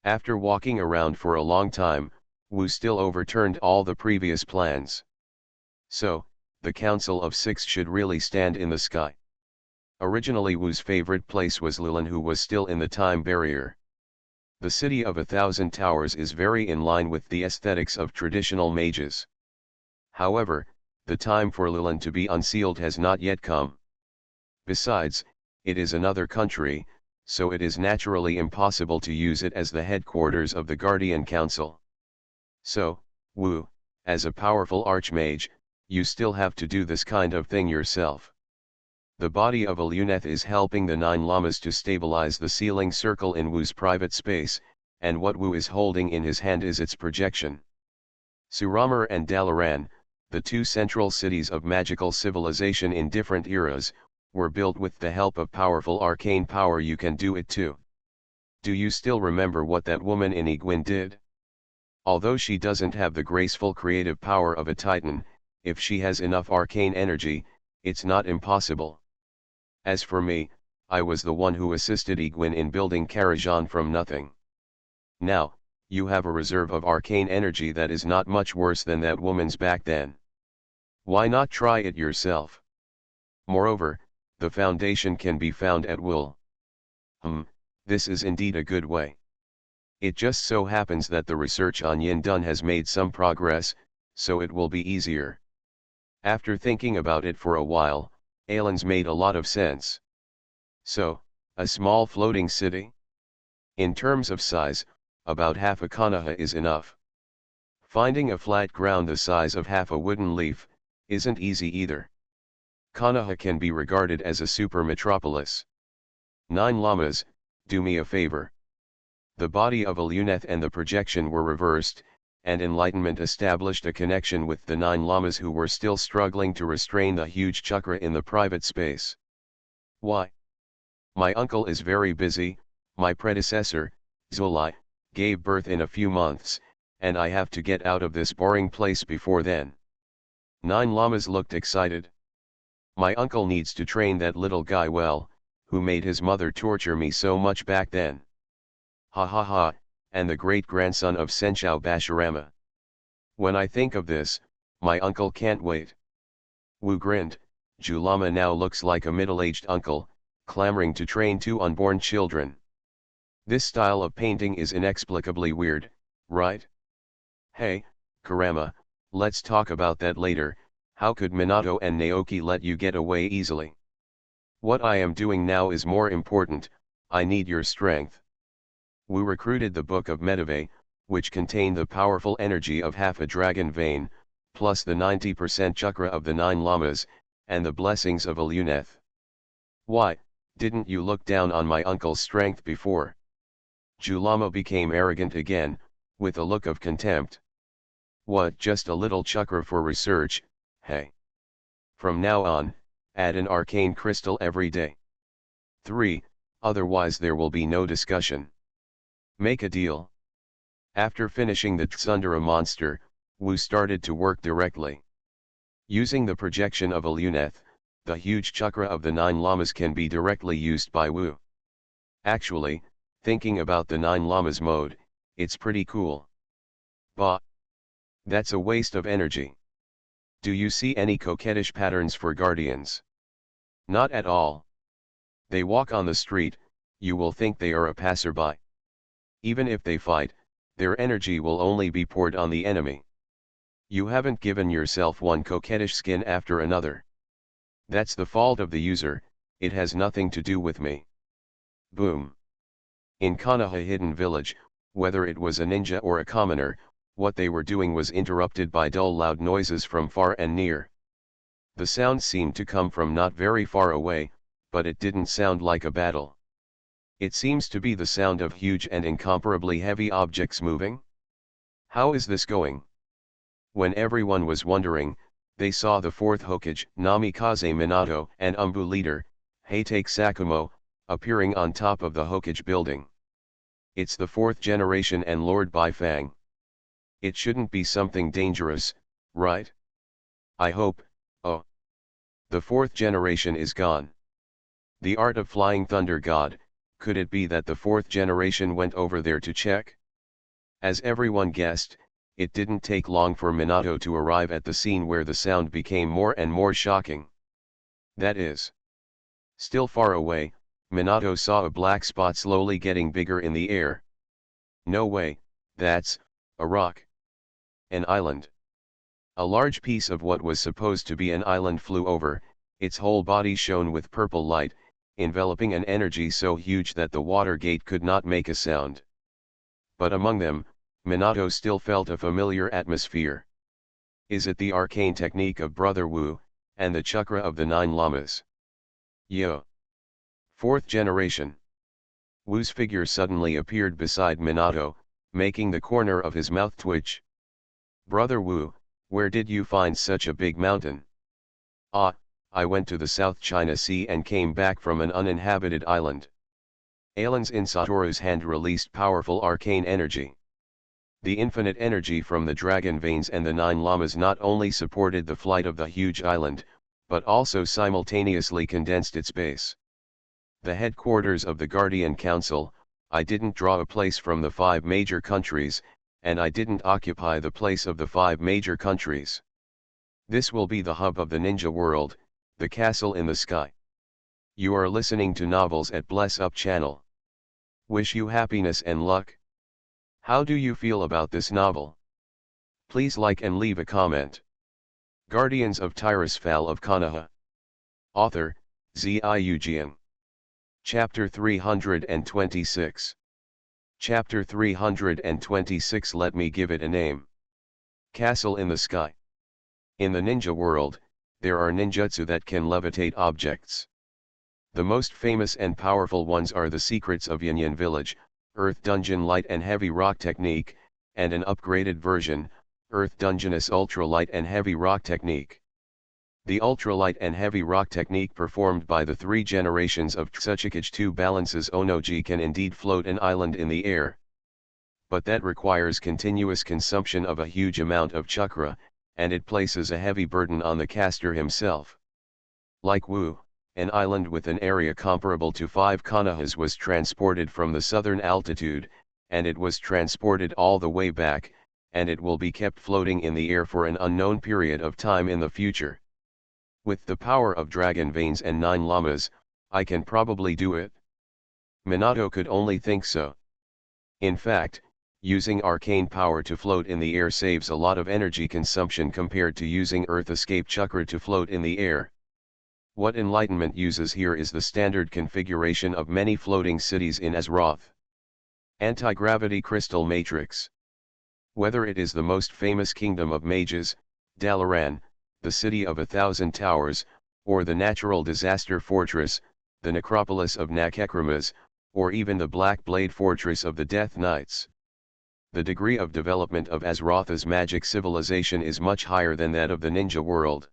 After walking around for a long time, Wu still overturned all the previous plans. So, the Council of 6 should really stand in the sky. Originally Wu's favorite place was Lulan, who was still in the time barrier. The city of 1,000 towers is very in line with the aesthetics of traditional mages. However, the time for Lulan to be unsealed has not yet come. Besides, it is another country, so it is naturally impossible to use it as the headquarters of the Guardian Council. So, Wu, as a powerful archmage, you still have to do this kind of thing yourself. The body of a Luneth is helping the 9 llamas to stabilize the sealing circle in Wu's private space, and what Wu is holding in his hand is its projection. Suramar and Dalaran, the two central cities of magical civilization in different eras, were built with the help of powerful arcane power. You can do it too. Do you still remember what that woman in Iguin did? Although she doesn't have the graceful creative power of a titan, if she has enough arcane energy, it's not impossible. As for me, I was the one who assisted Iguin in building Karajan from nothing. Now, you have a reserve of arcane energy that is not much worse than that woman's back then. Why not try it yourself? Moreover, the foundation can be found at will. This is indeed a good way. It just so happens that the research on Yin Dun has made some progress, so it will be easier. After thinking about it for a while, Alan's made a lot of sense. So, a small floating city? In terms of size, about half a Konoha is enough. Finding a flat ground the size of half a wooden leaf isn't easy either. Konoha can be regarded as a super metropolis. 9 llamas, do me a favor. The body of Aluneth and the projection were reversed, and enlightenment established a connection with the 9 llamas who were still struggling to restrain the huge chakra in the private space. Why? My uncle is very busy. My predecessor, Zulai, gave birth in a few months, and I have to get out of this boring place before then. 9 llamas looked excited. My uncle needs to train that little guy well, who made his mother torture me so much back then. Ha ha ha, and the great-grandson of Senchao Bashirama. When I think of this, my uncle can't wait. Wu grinned. Julama now looks like a middle-aged uncle, clamoring to train 2 unborn children. This style of painting is inexplicably weird, right? Hey, Kurama, let's talk about that later. How could Minato and Naoki let you get away easily? What I am doing now is more important. I need your strength. Wu recruited the Book of Medivh, which contained the powerful energy of half a dragon vein, plus the 90% chakra of the 9 llamas, and the blessings of Aluneth. Why, didn't you look down on my uncle's strength before? Julama became arrogant again, with a look of contempt. What, just a little chakra for research, hey? From now on, add an arcane crystal every day. 3, otherwise there will be no discussion. Make a deal. After finishing the Tsundere monster, Wu started to work directly. Using the projection of Aluneth, the huge chakra of the 9 llamas can be directly used by Wu. Actually, thinking about the 9 llamas mode, it's pretty cool. Bah! That's a waste of energy. Do you see any coquettish patterns for guardians? Not at all. They walk on the street, you will think they are a passerby. Even if they fight, their energy will only be poured on the enemy. You haven't given yourself one coquettish skin after another. That's the fault of the user, it has nothing to do with me. Boom. In Konoha Hidden Village, whether it was a ninja or a commoner, what they were doing was interrupted by dull loud noises from far and near. The sound seemed to come from not very far away, but it didn't sound like a battle. It seems to be the sound of huge and incomparably heavy objects moving. How is this going? When everyone was wondering, they saw the 4th Hokage, Namikaze Minato, and Umbu leader, Heitake Sakumo, appearing on top of the Hokage building. It's the 4th generation and Lord Baifang. It shouldn't be something dangerous, right? I hope. Oh. The 4th generation is gone. The art of flying thunder god. Could it be that the 4th generation went over there to check? As everyone guessed, it didn't take long for Minato to arrive at the scene where the sound became more and more shocking. That is. Still far away, Minato saw a black spot slowly getting bigger in the air. No way, that's a rock. An island. A large piece of what was supposed to be an island flew over, its whole body shone with purple light, enveloping an energy so huge that the water gate could not make a sound. But among them, Minato still felt a familiar atmosphere. Is it the arcane technique of Brother Wu, and the chakra of the 9 llamas? Yo! 4th generation. Wu's figure suddenly appeared beside Minato, making the corner of his mouth twitch. Brother Wu, where did you find such a big mountain? Ah, I went to the South China Sea and came back from an uninhabited island. Aliens in Satoru's hand released powerful arcane energy. The infinite energy from the dragon veins and the 9 llamas not only supported the flight of the huge island, but also simultaneously condensed its base. The headquarters of the Guardian Council, I didn't draw a place from the 5 major countries, and I didn't occupy the place of the 5 major countries. This will be the hub of the ninja world, the castle in the sky. You are listening to novels at Bless Up channel. Wish you happiness and luck. How do you feel about this novel? Please like and leave a comment. Guardians of Tirisfal of Konoha. Author, Ziujian. Chapter 326. Chapter 326. Let me give it a name. Castle in the Sky. In the ninja world, there are ninjutsu that can levitate objects. The most famous and powerful ones are the secrets of Yin Village, Earth Dungeon Light and Heavy Rock Technique, and an upgraded version, Earth Dungeness Ultra Light and Heavy Rock Technique. The ultralight and heavy rock technique performed by the 3 generations of Tsuchikage 2 balances Onoji can indeed float an island in the air. But that requires continuous consumption of a huge amount of chakra, and it places a heavy burden on the caster himself. Like Wu, an island with an area comparable to 5 Konohas was transported from the southern altitude, and it was transported all the way back, and it will be kept floating in the air for an unknown period of time in the future. With the power of dragon veins and 9 llamas, I can probably do it. Minato could only think so. In fact, using arcane power to float in the air saves a lot of energy consumption compared to using Earth Escape Chakra to float in the air. What Enlightenment uses here is the standard configuration of many floating cities in Azeroth. Anti-gravity crystal matrix. Whether it is the most famous kingdom of mages, Dalaran, the city of 1,000 towers, or the natural disaster fortress, the necropolis of Nakekrimas, or even the Black Blade fortress of the Death Knights. The degree of development of Azeroth's magic civilization is much higher than that of the ninja world.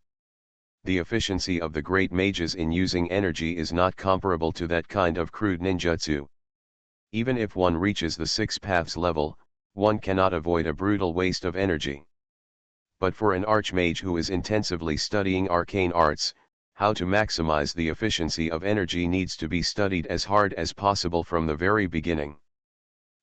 The efficiency of the great mages in using energy is not comparable to that kind of crude ninjutsu. Even if one reaches the 6 paths level, one cannot avoid a brutal waste of energy. But for an archmage who is intensively studying arcane arts, how to maximize the efficiency of energy needs to be studied as hard as possible from the very beginning.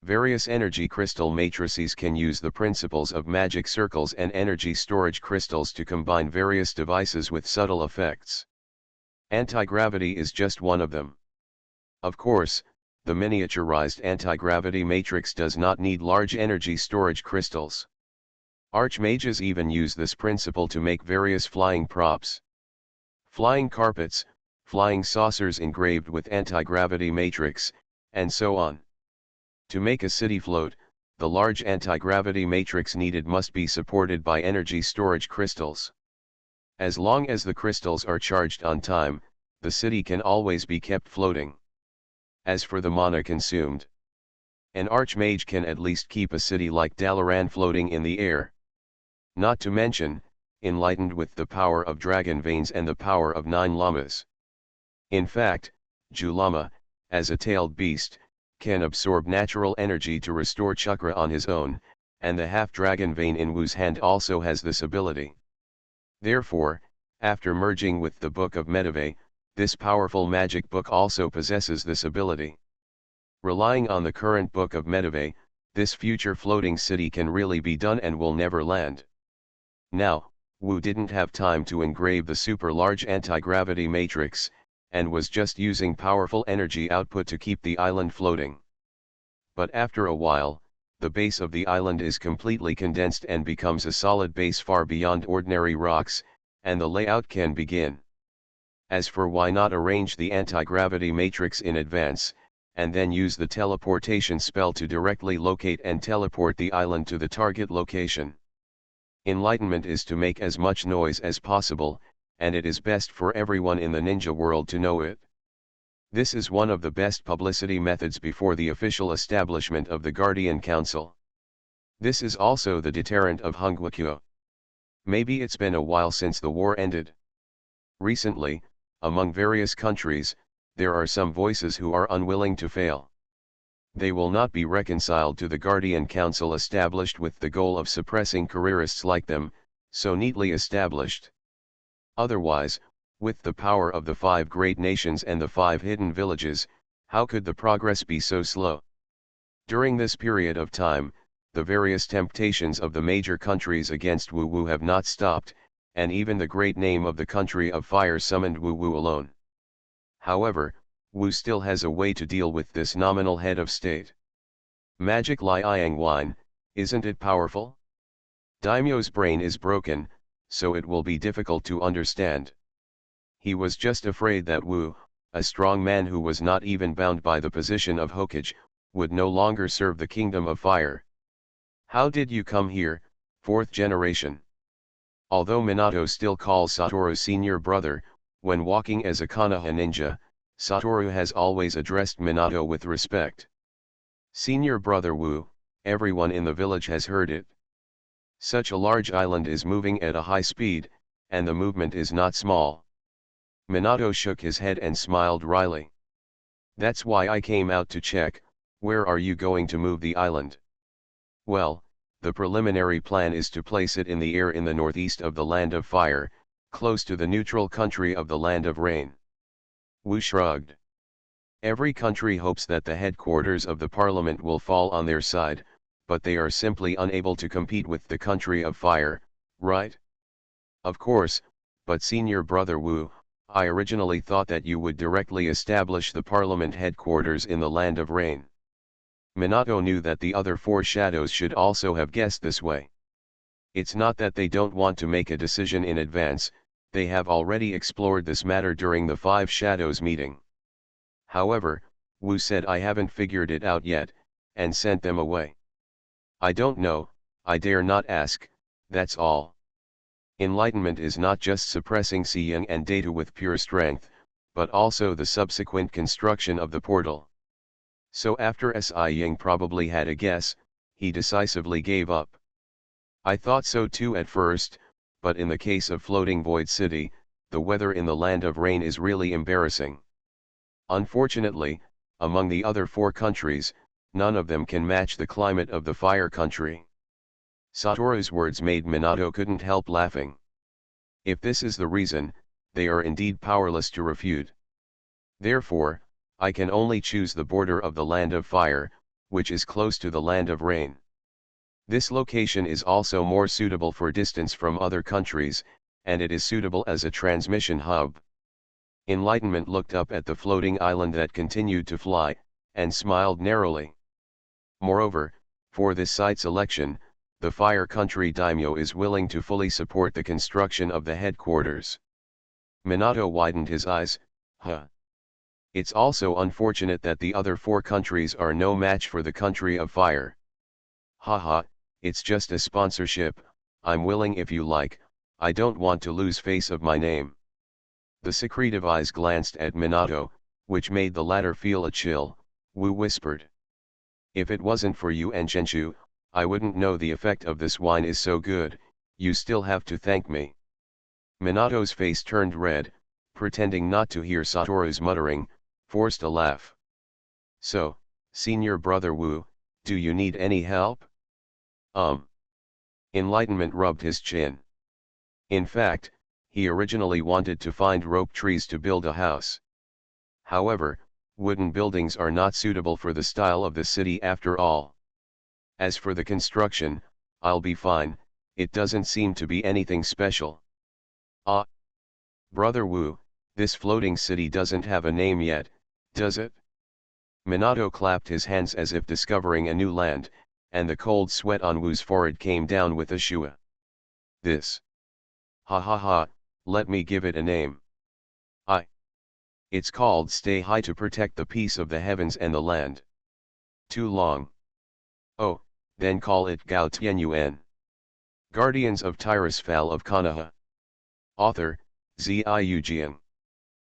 Various energy crystal matrices can use the principles of magic circles and energy storage crystals to combine various devices with subtle effects. Anti-gravity is just one of them. Of course, the miniaturized anti-gravity matrix does not need large energy storage crystals. Archmages even use this principle to make various flying props. Flying carpets, flying saucers engraved with anti-gravity matrix, and so on. To make a city float, the large anti-gravity matrix needed must be supported by energy storage crystals. As long as the crystals are charged on time, the city can always be kept floating. As for the mana consumed, an archmage can at least keep a city like Dalaran floating in the air. Not to mention, enlightened with the power of dragon veins and the power of 9 llamas. In fact, Julama, as a tailed beast, can absorb natural energy to restore chakra on his own, and the half-dragon vein in Wu's hand also has this ability. Therefore, after merging with the Book of Medivh, this powerful magic book also possesses this ability. Relying on the current Book of Medivh, this future floating city can really be done and will never land. Now, Wu didn't have time to engrave the super large anti-gravity matrix, and was just using powerful energy output to keep the island floating. But after a while, the base of the island is completely condensed and becomes a solid base far beyond ordinary rocks, and the layout can begin. As for why not arrange the anti-gravity matrix in advance, and then use the teleportation spell to directly locate and teleport the island to the target location. Enlightenment is to make as much noise as possible, and it is best for everyone in the ninja world to know it. This is one of the best publicity methods before the official establishment of the Guardian Council. This is also the deterrent of Hongwakyo. Maybe it's been a while since the war ended. Recently, among various countries, there are some voices who are unwilling to fail. They will not be reconciled to the Guardian Council established with the goal of suppressing careerists like them, so neatly established. Otherwise, with the power of the 5 great nations and the 5 hidden villages, how could the progress be so slow? During this period of time, the various temptations of the major countries against Wu Wu have not stopped, and even the great name of the country of fire summoned Wu Wu alone. However, Wu still has a way to deal with this nominal head of state. Magic Liang wine, isn't it powerful? Daimyo's brain is broken, so it will be difficult to understand. He was just afraid that Wu, a strong man who was not even bound by the position of Hokage, would no longer serve the kingdom of fire. How did you come here, 4th generation? Although Minato still calls Satoru senior brother, when walking as a Konoha ninja, Satoru has always addressed Minato with respect. Senior brother Wu, everyone in the village has heard it. Such a large island is moving at a high speed, and the movement is not small. Minato shook his head and smiled wryly. That's why I came out to check. Where are you going to move the island? Well, the preliminary plan is to place it in the air in the northeast of the Land of Fire, close to the neutral country of the Land of Rain. Wu shrugged. Every country hopes that the headquarters of the parliament will fall on their side, but they are simply unable to compete with the country of fire, right? Of course, but senior brother Wu, I originally thought that you would directly establish the parliament headquarters in the Land of Rain. Minato knew that the other 4 shadows should also have guessed this way. It's not that they don't want to make a decision in advance, they have already explored this matter during the 5 shadows meeting. However, Wu said I haven't figured it out yet, and sent them away. I don't know, I dare not ask, that's all. Enlightenment is not just suppressing Xiying and data with pure strength, but also the subsequent construction of the portal. So after Xiying probably had a guess, he decisively gave up. I thought so too at first, but in the case of Floating Void City, the weather in the Land of Rain is really embarrassing. Unfortunately, among the other 4 countries, none of them can match the climate of the fire country. Satoru's words made Minato couldn't help laughing. If this is the reason, they are indeed powerless to refute. Therefore, I can only choose the border of the Land of Fire, which is close to the Land of Rain. This location is also more suitable for distance from other countries, and it is suitable as a transmission hub. Enlightenment looked up at the floating island that continued to fly, and smiled narrowly. Moreover, for this site selection, the Fire Country Daimyo is willing to fully support the construction of the headquarters. Minato widened his eyes, It's also unfortunate that the other 4 countries are no match for the country of fire. Haha, it's just a sponsorship, I'm willing if you like, I don't want to lose face of my name. The secretive eyes glanced at Minato, which made the latter feel a chill. Wu whispered. If it wasn't for you and Genshu, I wouldn't know the effect of this wine is so good, you still have to thank me. Minato's face turned red, pretending not to hear Satoru's muttering, forced a laugh. So, senior brother Wu, do you need any help? Enlightenment rubbed his chin. In fact, he originally wanted to find rope trees to build a house. However, wooden buildings are not suitable for the style of the city after all. As for the construction, I'll be fine, it doesn't seem to be anything special. Brother Wu, this floating city doesn't have a name yet, does it? Minato clapped his hands as if discovering a new land, and the cold sweat on Wu's forehead came down with a shua. This. Ha ha ha, let me give it a name. It's called Stay High to protect the peace of the heavens and the land. Too long. Oh, then call it Gao Tianyuan. Guardians of Tirisfal of Konoha. Author, Ziyu Jian.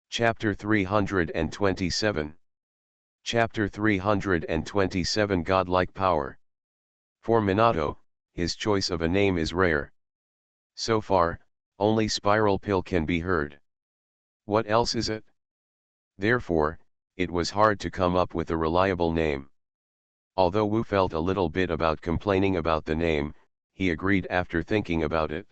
Chapter 327. Chapter 327 Godlike Power. For Minato, his choice of a name is rare. So far, only Spiral Pill can be heard. What else is it? Therefore, it was hard to come up with a reliable name. Although Wu felt a little bit about complaining about the name, he agreed after thinking about it.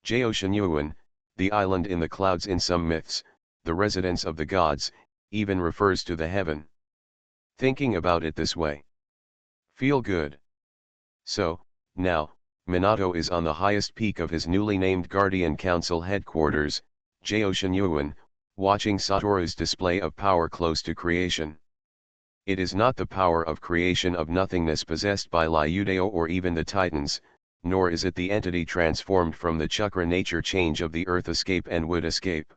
Jioshinyuan, the island in the clouds in some myths, the residence of the gods, even refers to the heaven. Thinking about it this way. Feel good. So, now, Minato is on the highest peak of his newly named Guardian Council headquarters, Jioshinyuan, watching Satoru's display of power close to creation. It is not the power of creation of nothingness possessed by Ryudeo or even the Titans, nor is it the entity transformed from the chakra nature change of the earth escape and wood escape.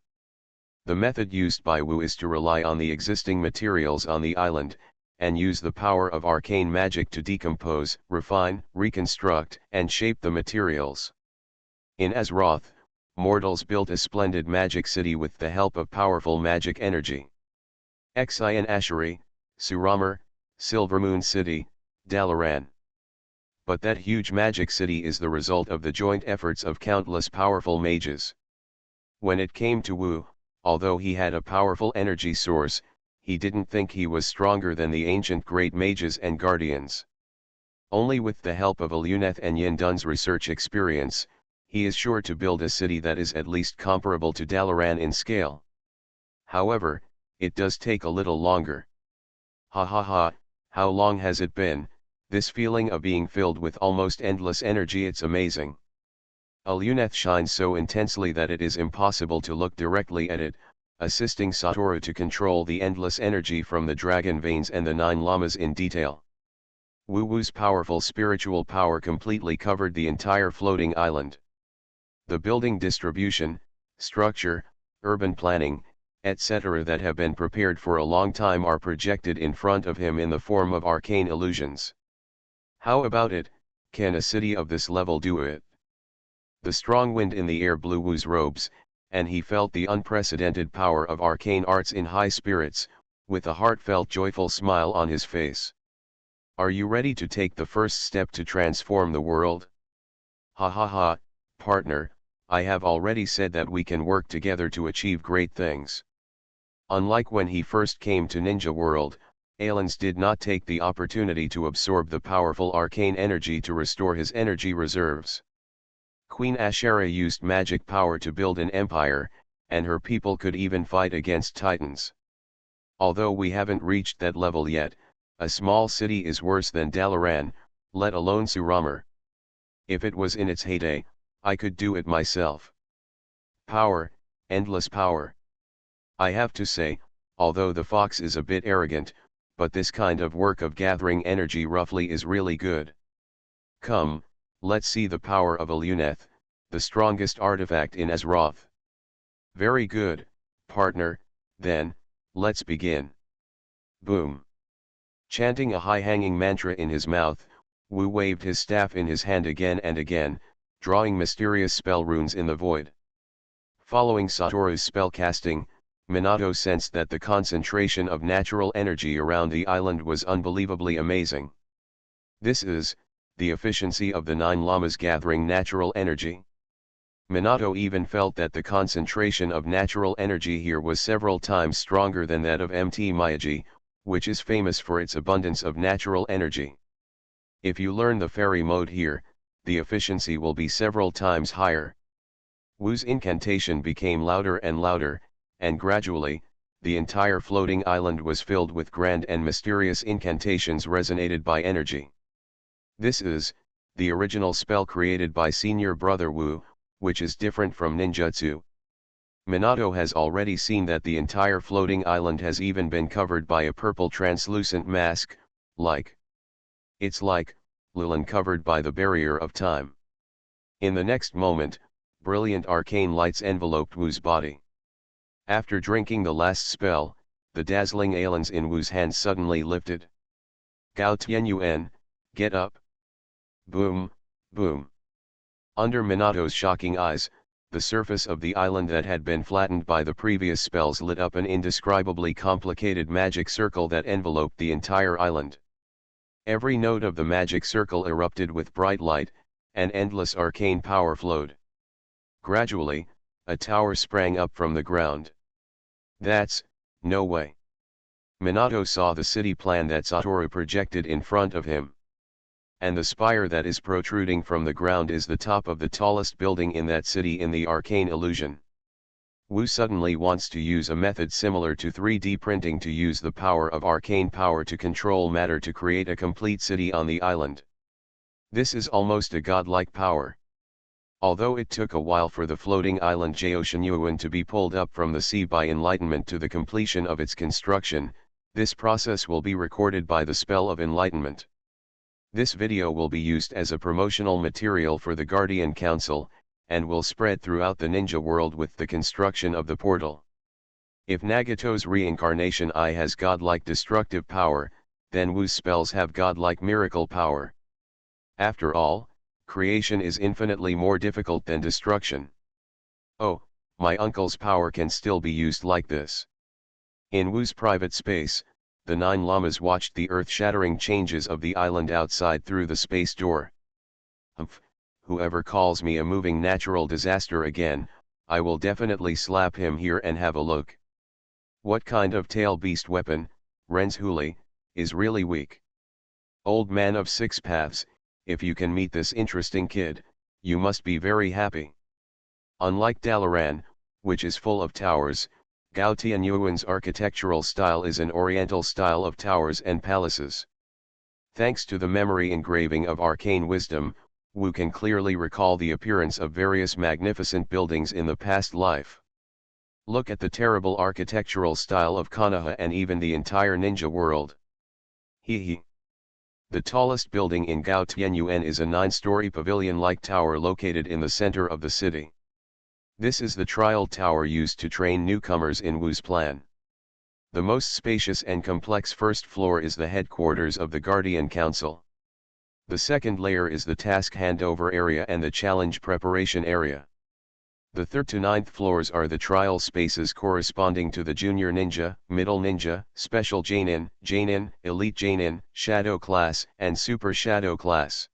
The method used by Wu is to rely on the existing materials on the island, and use the power of arcane magic to decompose, refine, reconstruct, and shape the materials. In Azeroth, mortals built a splendid magic city with the help of powerful magic energy. Xian Asheri, Suramar, Silvermoon City, Dalaran. But that huge magic city is the result of the joint efforts of countless powerful mages. When it came to Wu, although he had a powerful energy source, he didn't think he was stronger than the ancient great mages and guardians. Only with the help of Aluneth and Yin Dun's research experience, he is sure to build a city that is at least comparable to Dalaran in scale. However, it does take a little longer. Ha ha ha, how long has it been, this feeling of being filled with almost endless energy, it's amazing. Aluneth shines so intensely that it is impossible to look directly at it, assisting Satoru to control the endless energy from the dragon veins and the 9 llamas in detail. Wu Wu's powerful spiritual power completely covered the entire floating island. The building distribution, structure, urban planning, etc. that have been prepared for a long time are projected in front of him in the form of arcane illusions. How about it, can a city of this level do it? The strong wind in the air blew Wu's robes, and he felt the unprecedented power of arcane arts in high spirits, with a heartfelt joyful smile on his face. Are you ready to take the first step to transform the world? Ha ha ha, partner, I have already said that we can work together to achieve great things. Unlike when he first came to Ninja World, Aelins did not take the opportunity to absorb the powerful arcane energy to restore his energy reserves. Queen Ashera used magic power to build an empire, and her people could even fight against titans. Although we haven't reached that level yet, a small city is worse than Dalaran, let alone Suramar. If it was in its heyday, I could do it myself. Power, endless power. I have to say, although the fox is a bit arrogant, but this kind of work of gathering energy roughly is really good. Come, let's see the power of Aluneth, the strongest artifact in Azeroth. Very good, partner, then, let's begin. Boom. Chanting a high-hanging mantra in his mouth, Wu waved his staff in his hand again and again, drawing mysterious spell runes in the void. Following Satoru's spell casting, Minato sensed that the concentration of natural energy around the island was unbelievably amazing. This is the efficiency of the 9 llamas gathering natural energy. Minato even felt that the concentration of natural energy here was several times stronger than that of MT Miyagi, which is famous for its abundance of natural energy. If you learn the fairy mode here, the efficiency will be several times higher. Wu's incantation became louder and louder, and gradually, the entire floating island was filled with grand and mysterious incantations resonated by energy. This is the original spell created by senior brother Wu, which is different from ninjutsu. Minato has already seen that the entire floating island has even been covered by a purple translucent mask, it's like Lilin covered by the barrier of time. In the next moment, brilliant arcane lights enveloped Wu's body. After drinking the last spell, the dazzling Aelins in Wu's hands suddenly lifted. Gao Tianyuan, get up. Boom, boom. Under Minato's shocking eyes, the surface of the island that had been flattened by the previous spells lit up an indescribably complicated magic circle that enveloped the entire island. Every node of the magic circle erupted with bright light, and endless arcane power flowed. Gradually, a tower sprang up from the ground. That's, no way. Minato saw the city plan that Satoru projected in front of him. And the spire that is protruding from the ground is the top of the tallest building in that city in the arcane illusion. Wu suddenly wants to use a method similar to 3D printing to use the power of arcane power to control matter to create a complete city on the island. This is almost a godlike power. Although it took a while for the floating island Geoshinyuan to be pulled up from the sea by enlightenment to the completion of its construction, this process will be recorded by the spell of enlightenment. This video will be used as a promotional material for the Guardian Council, and will spread throughout the ninja world with the construction of the portal. If Nagato's reincarnation eye has godlike destructive power, then Wu's spells have godlike miracle power. After all, creation is infinitely more difficult than destruction. Oh, my uncle's power can still be used like this. In Wu's private space, the 9 llamas watched the earth-shattering changes of the island outside through the space door. Humph, whoever calls me a moving natural disaster again, I will definitely slap him here and have a look. What kind of tail beast weapon, Renzhuli, is really weak? Old man of 6 paths, if you can meet this interesting kid, you must be very happy. Unlike Dalaran, which is full of towers, Gao Tianyuan's architectural style is an oriental style of towers and palaces. Thanks to the memory engraving of arcane wisdom, Wu can clearly recall the appearance of various magnificent buildings in the past life. Look at the terrible architectural style of Konoha and even the entire ninja world. Hee. The tallest building in Gao Tianyuan is a 9-story pavilion-like tower located in the center of the city. This is the trial tower used to train newcomers in Wu's plan. The most spacious and complex first floor is the headquarters of the Guardian Council. The second layer is the task handover area and the challenge preparation area. The 3rd to 9th floors are the trial spaces corresponding to the Junior Ninja, Middle Ninja, Special Jonin, Elite Jonin, Shadow Class, and Super Shadow Class.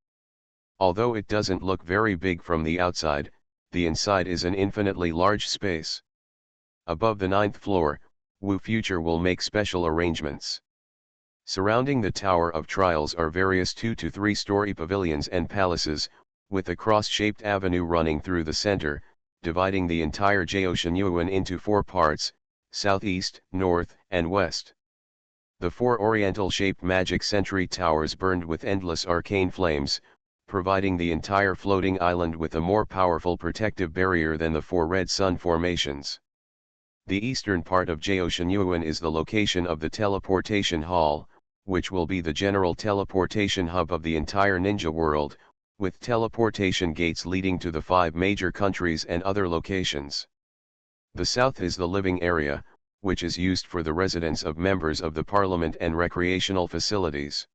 Although it doesn't look very big from the outside, the inside is an infinitely large space. Above the 9th floor, Wu Future will make special arrangements. Surrounding the Tower of Trials are various 2 to 3-story pavilions and palaces, with a cross-shaped avenue running through the center, dividing the entire Geoshinyuan into 4 parts, southeast, north, and west. The 4 oriental-shaped magic sentry towers burned with endless arcane flames, providing the entire floating island with a more powerful protective barrier than the 4 red sun formations. The eastern part of Geoshinyuan is the location of the teleportation hall, which will be the general teleportation hub of the entire ninja world, with teleportation gates leading to the 5 major countries and other locations. The south is the living area, which is used for the residence of members of the parliament and recreational facilities.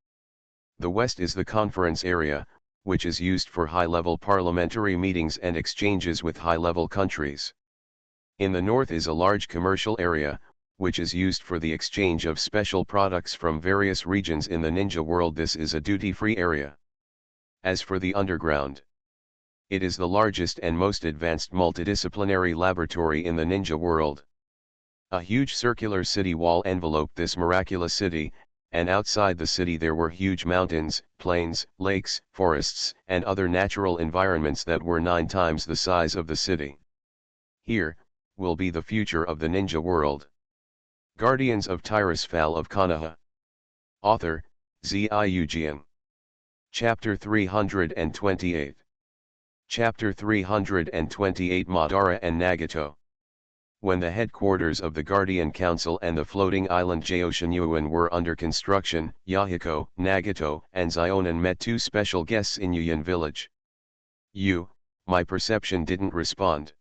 The west is the conference area, which is used for high-level parliamentary meetings and exchanges with high-level countries. In the north is a large commercial area, which is used for the exchange of special products from various regions in the ninja world. This is a duty-free area. As for the underground, it is the largest and most advanced multidisciplinary laboratory in the ninja world. A huge circular city wall enveloped this miraculous city, and outside the city there were huge mountains, plains, lakes, forests, and other natural environments that were 9 times the size of the city. Here, will be the future of the ninja world. Guardians of Tirisfal of Konoha. Author, Ziujian. Chapter 328. Chapter 328 Madara and Nagato. When the headquarters of the Guardian Council and the floating island Geoshinyuan were under construction, Yahiko, Nagato, and Zionin met 2 special guests in Yuyan village. My perception didn't respond.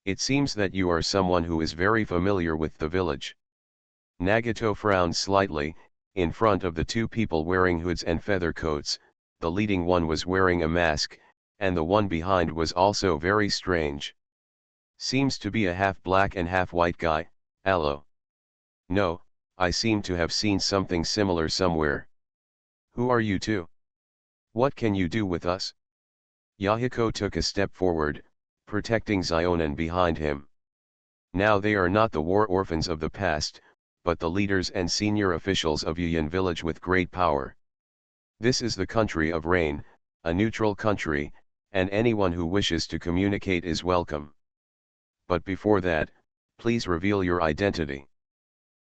It seems that you are someone who is very familiar with the village. Nagato frowned slightly. In front of the 2 people wearing hoods and feather coats, the leading one was wearing a mask, and the one behind was also very strange. Seems to be a half black and half white guy, Allo. No, I seem to have seen something similar somewhere. Who are you two? What can you do with us? Yahiko took a step forward, protecting Zionin behind him. Now they are not the war orphans of the past, but the leaders and senior officials of Yuyan village with great power. This is the country of rain, a neutral country, and anyone who wishes to communicate is welcome. But before that, please reveal your identity.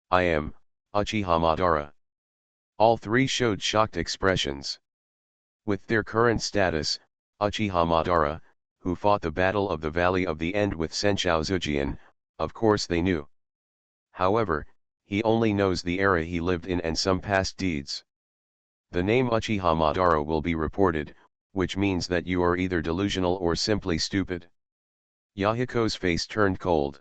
I am, Uchiha Madara. All three showed shocked expressions. With their current status, Uchiha Madara, who fought the Battle of the Valley of the End with Senshou Zujian, of course they knew. However, he only knows the era he lived in and some past deeds. The name Uchiha Madara will be reported, which means that you are either delusional or simply stupid. Yahiko's face turned cold.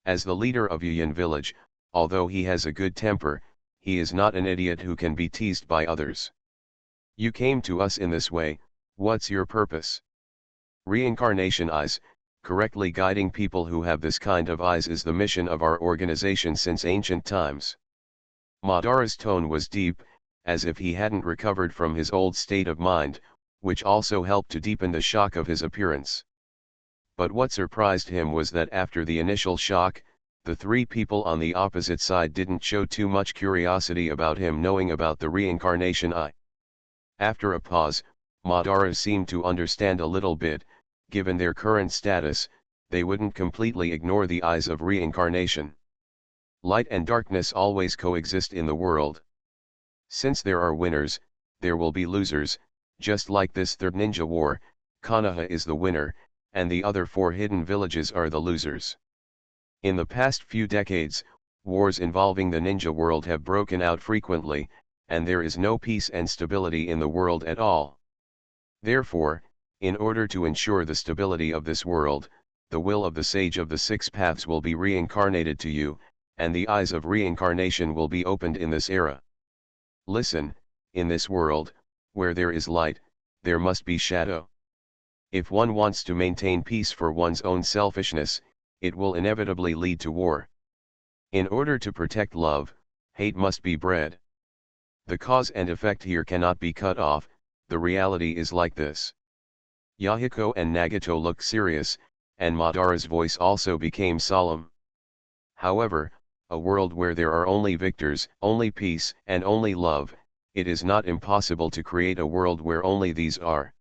As the leader of Yuyan village, although he has a good temper, he is not an idiot who can be teased by others. You came to us in this way, what's your purpose? Reincarnation eyes, correctly guiding people who have this kind of eyes is the mission of our organization since ancient times. Madara's tone was deep, as if he hadn't recovered from his old state of mind, which also helped to deepen the shock of his appearance. But what surprised him was that after the initial shock, the three people on the opposite side didn't show too much curiosity about him knowing about the reincarnation eye. After a pause, Madara seemed to understand a little bit. Given their current status, they wouldn't completely ignore the eyes of reincarnation. Light and darkness always coexist in the world. Since there are winners, there will be losers, just like this third ninja war, Konoha is the winner, and the other 4 hidden villages are the losers. In the past few decades, wars involving the ninja world have broken out frequently, and there is no peace and stability in the world at all. Therefore, in order to ensure the stability of this world, the will of the Sage of the Six Paths will be reincarnated to you, and the eyes of reincarnation will be opened in this era. Listen, in this world, where there is light, there must be shadow. If one wants to maintain peace for one's own selfishness, it will inevitably lead to war. In order to protect love, hate must be bred. The cause and effect here cannot be cut off, the reality is like this. Yahiko and Nagato looked serious, and Madara's voice also became solemn. However, a world where there are only victors, only peace, and only love, it is not impossible to create a world where only these are.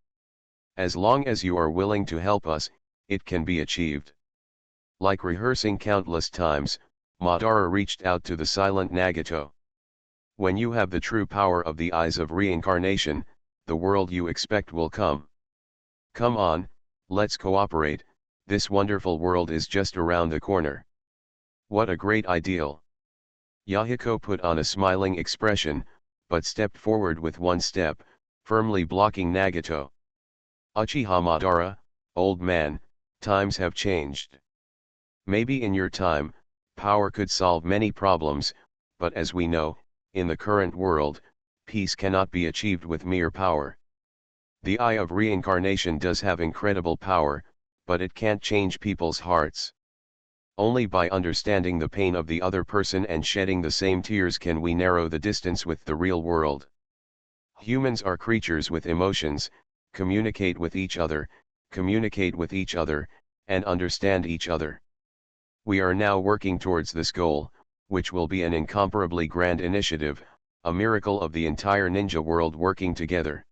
As long as you are willing to help us, it can be achieved. Like rehearsing countless times, Madara reached out to the silent Nagato. When you have the true power of the eyes of reincarnation, the world you expect will come. Come on, let's cooperate, this wonderful world is just around the corner. What a great ideal. Yahiko put on a smiling expression, but stepped forward with one step, firmly blocking Nagato. Uchiha Madara, old man, times have changed. Maybe in your time, power could solve many problems, but as we know, in the current world, peace cannot be achieved with mere power. The eye of reincarnation does have incredible power, but it can't change people's hearts. Only by understanding the pain of the other person and shedding the same tears can we narrow the distance with the real world. Humans are creatures with emotions, communicate with each other, and understand each other. We are now working towards this goal, which will be an incomparably grand initiative, a miracle of the entire ninja world working together.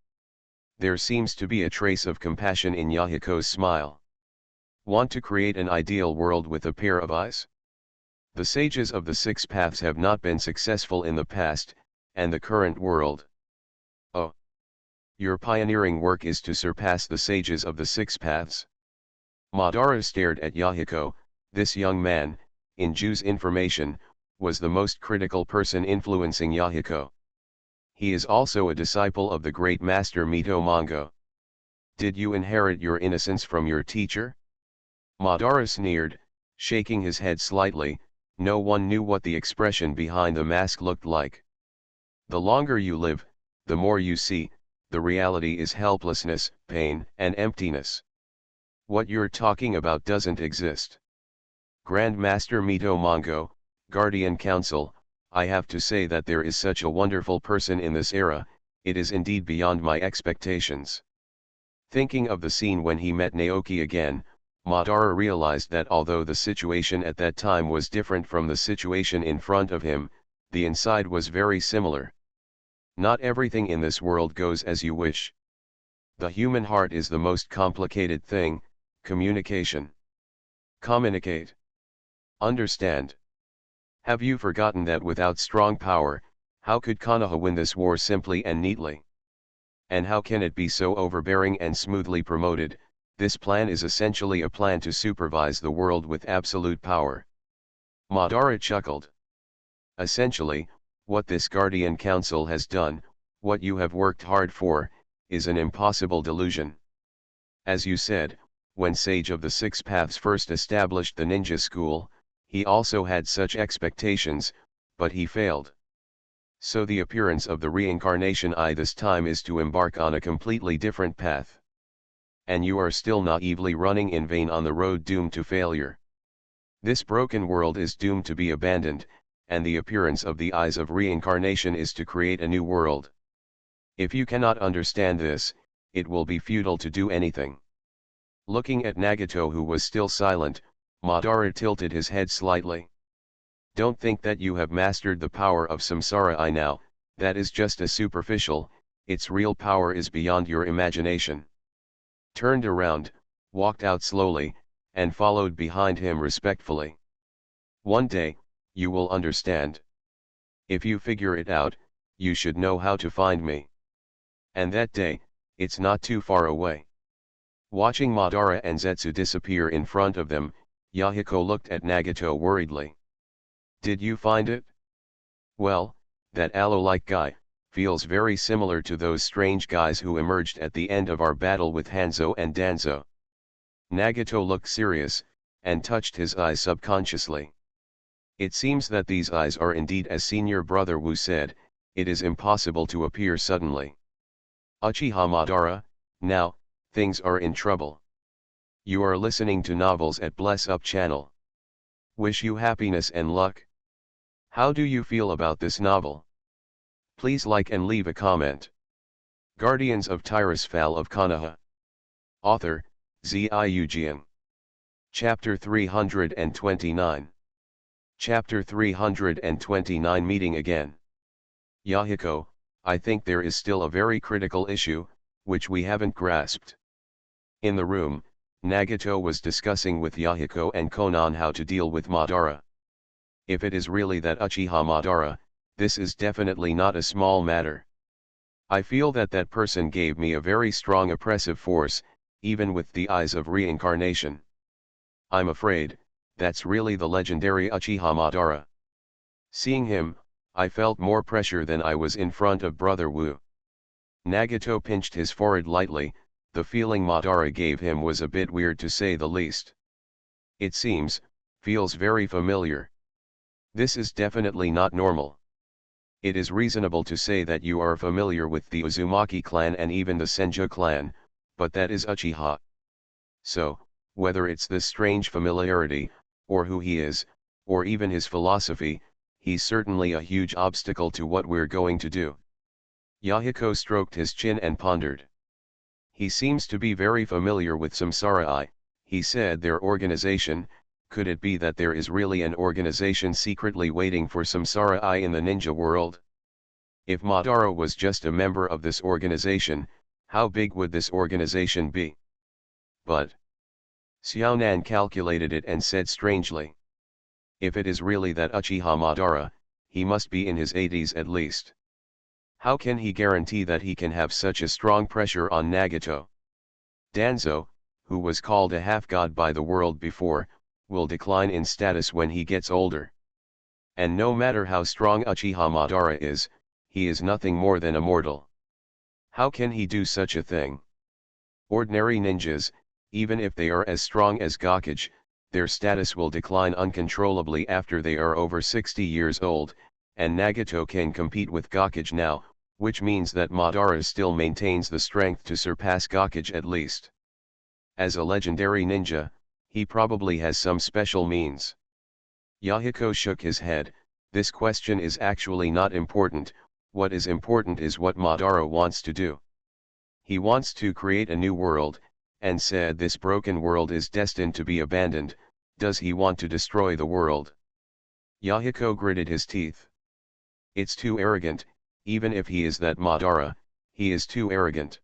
There seems to be a trace of compassion in Yahiko's smile. Want to create an ideal world with a pair of eyes? The sages of the Six Paths have not been successful in the past, and the current world. Oh. Your pioneering work is to surpass the sages of the Six Paths. Madara stared at Yahiko. This young man, in Ju's information, was the most critical person influencing Yahiko. He is also a disciple of the great master Mito Mongo. Did you inherit your innocence from your teacher? Madara sneered, shaking his head slightly. No one knew what the expression behind the mask looked like. The longer you live, the more you see, the reality is helplessness, pain, and emptiness. What you're talking about doesn't exist. Grand Master Mito Mongo, Guardian Council, I have to say that there is such a wonderful person in this era. it is indeed beyond my expectations. Thinking of the scene when he met Naoki again, Madara realized that although the situation at that time was different from the situation in front of him, the inside was very similar. Not everything in this world goes as you wish. The human heart is the most complicated thing. Communication. Communicate. Understand. Have you forgotten that without strong power, how could Konoha win this war simply and neatly? And how can it be so overbearing and smoothly promoted? This plan is essentially a plan to supervise the world with absolute power. Madara chuckled. Essentially, what this Guardian Council has done, what you have worked hard for, is an impossible delusion. As you said, when Sage of the Six Paths first established the ninja school, he also had such expectations, but he failed. So the appearance of the reincarnation eye this time is to embark on a completely different path. And you are still naively running in vain on the road doomed to failure. This broken world is doomed to be abandoned, and the appearance of the eyes of reincarnation is to create a new world. If you cannot understand this, it will be futile to do anything. Looking at Nagato, who was still silent, Madara tilted his head slightly. Don't think that you have mastered the power of Samsara Eye now, that is just a superficial, its real power is beyond your imagination. Turned around, walked out slowly, and followed behind him respectfully. One day, you will understand. If you figure it out, you should know how to find me. And that day, it's not too far away. Watching Madara and Zetsu disappear in front of them, Yahiko looked at Nagato worriedly. Did you find it? Well, that aloe-like guy feels very similar to those strange guys who emerged at the end of our battle with Hanzo and Danzo. Nagato looked serious, and touched his eyes subconsciously. It seems that these eyes are indeed as Senior Brother Wu said, it is impossible to appear suddenly. Uchiha Madara, now, things are in trouble. You are listening to novels at Bless Up channel. Wish you happiness and luck. How do you feel about this novel? Please like and leave a comment. Guardians of Tirisfal of Konoha. Author, Ziujian. Chapter 329. Chapter 329 Meeting Again. Yahiko, I think there is still a very critical issue, which we haven't grasped. In the room, Nagato was discussing with Yahiko and Konan how to deal with Madara. If it is really that Uchiha Madara, this is definitely not a small matter. I feel that that person gave me a very strong oppressive force, even with the eyes of reincarnation. I'm afraid, that's really the legendary Uchiha Madara. Seeing him, I felt more pressure than I was in front of Brother Wu. Nagato pinched his forehead lightly, the feeling Madara gave him was a bit weird to say the least. It feels very familiar. This is definitely not normal. It is reasonable to say that you are familiar with the Uzumaki clan and even the Senju clan, but that is Uchiha. So, whether it's this strange familiarity, or who he is, or even his philosophy, he's certainly a huge obstacle to what we're going to do. Yahiko stroked his chin and pondered. He seems to be very familiar with Samsara Eye, he said. Their organization, could it be that there is really an organization secretly waiting for Samsara Eye in the ninja world? If Madara was just a member of this organization, how big would this organization be? But Xiaonan calculated it and said strangely. If it is really that Uchiha Madara, he must be in his 80s at least. How can he guarantee that he can have such a strong pressure on Nagato? Danzo, who was called a half-god by the world before, will decline in status when he gets older. And no matter how strong Uchiha Madara is, he is nothing more than a mortal. How can he do such a thing? Ordinary ninjas, even if they are as strong as Gakage, their status will decline uncontrollably after they are over 60 years old, and Nagato can compete with Gakage now, which means that Madara still maintains the strength to surpass Gakage at least. As a legendary ninja, he probably has some special means. Yahiko shook his head. This question is actually not important, What is important is what Madara wants to do. He wants to create a new world, and said this broken world is destined to be abandoned. Does he want to destroy the world? Yahiko gritted his teeth. It's too arrogant, even if he is that Madara, he is too arrogant.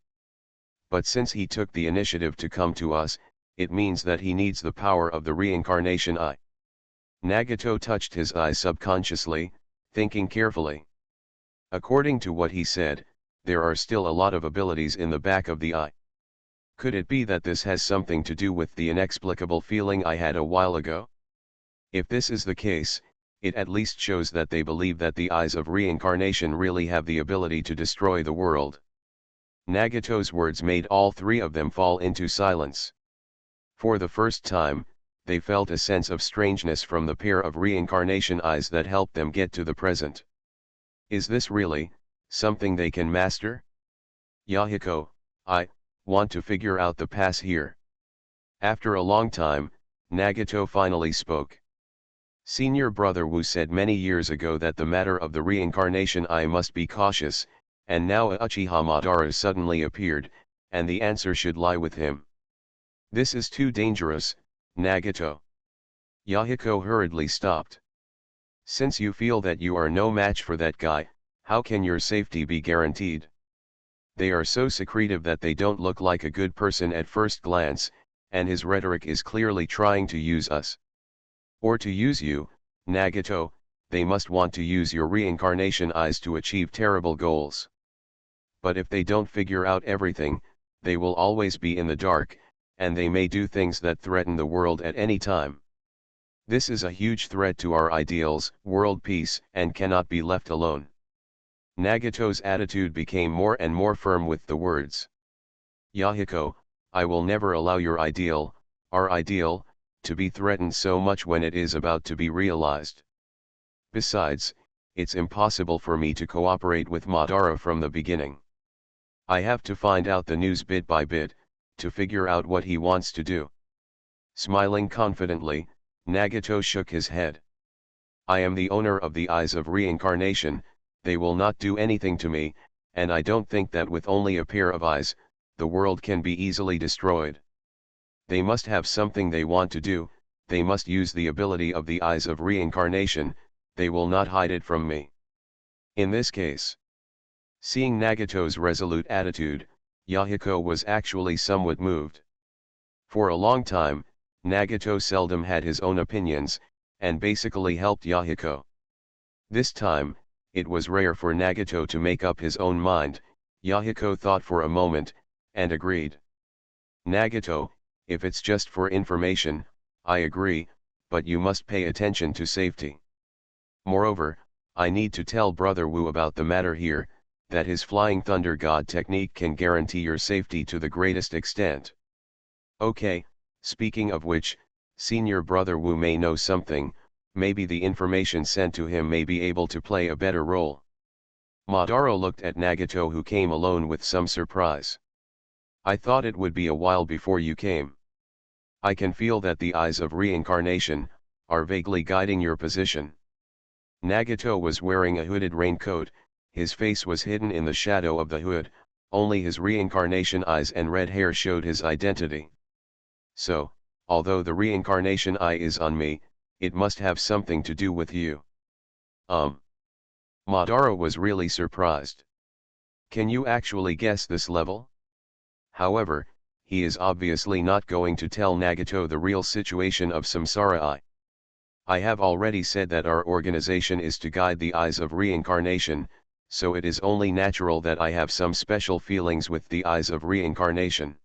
But since he took the initiative to come to us, it means that he needs the power of the reincarnation eye. Nagato touched his eye subconsciously, thinking carefully. According to what he said, there are still a lot of abilities in the back of the eye. Could it be that this has something to do with the inexplicable feeling I had a while ago? If this is the case, it at least shows that they believe that the eyes of reincarnation really have the ability to destroy the world. Nagato's words made all three of them fall into silence. For the first time, they felt a sense of strangeness from the pair of reincarnation eyes that helped them get to the present. Is this really something they can master? Yahiko, I want to figure out the pass here. After a long time, Nagato finally spoke. Senior Brother Wu said many years ago that the matter of the reincarnation eye must be cautious, and now Uchiha Madara suddenly appeared, and the answer should lie with him. This is too dangerous, Nagato. Yahiko hurriedly stopped. Since you feel that you are no match for that guy, how can your safety be guaranteed? They are so secretive that they don't look like a good person at first glance, and his rhetoric is clearly trying to use us. Or to use you, Nagato. They must want to use your reincarnation eyes to achieve terrible goals. But if they don't figure out everything, they will always be in the dark, and they may do things that threaten the world at any time. This is a huge threat to our ideals, world peace, and cannot be left alone. Nagato's attitude became more and more firm with the words. Yahiko, I will never allow your ideal, our ideal, to be threatened so much when it is about to be realized. Besides, it's impossible for me to cooperate with Madara from the beginning. I have to find out the news bit by bit, to figure out what he wants to do. Smiling confidently, Nagato shook his head. I am the owner of the eyes of reincarnation, they will not do anything to me, and I don't think that with only a pair of eyes, the world can be easily destroyed. They must have something they want to do, they must use the ability of the eyes of reincarnation, they will not hide it from me. In this case, seeing Nagato's resolute attitude, Yahiko was actually somewhat moved. For a long time, Nagato seldom had his own opinions, and basically helped Yahiko. This time, it was rare for Nagato to make up his own mind. Yahiko thought for a moment, and agreed. Nagato, if it's just for information, I agree, but you must pay attention to safety. Moreover, I need to tell Brother Wu about the matter here, that his Flying Thunder God technique can guarantee your safety to the greatest extent. Okay, speaking of which, Senior Brother Wu may know something, maybe the information sent to him may be able to play a better role. Madara looked at Nagato, who came alone, with some surprise. I thought it would be a while before you came. I can feel that the eyes of reincarnation are vaguely guiding your position. Nagato was wearing a hooded raincoat, his face was hidden in the shadow of the hood, only his reincarnation eyes and red hair showed his identity. So, although the reincarnation eye is on me, it must have something to do with you. Madara was really surprised. Can you actually guess this level? However, he is obviously not going to tell Nagato the real situation of Samsara Eye. I have already said that our organization is to guide the eyes of reincarnation, so it is only natural that I have some special feelings with the eyes of reincarnation.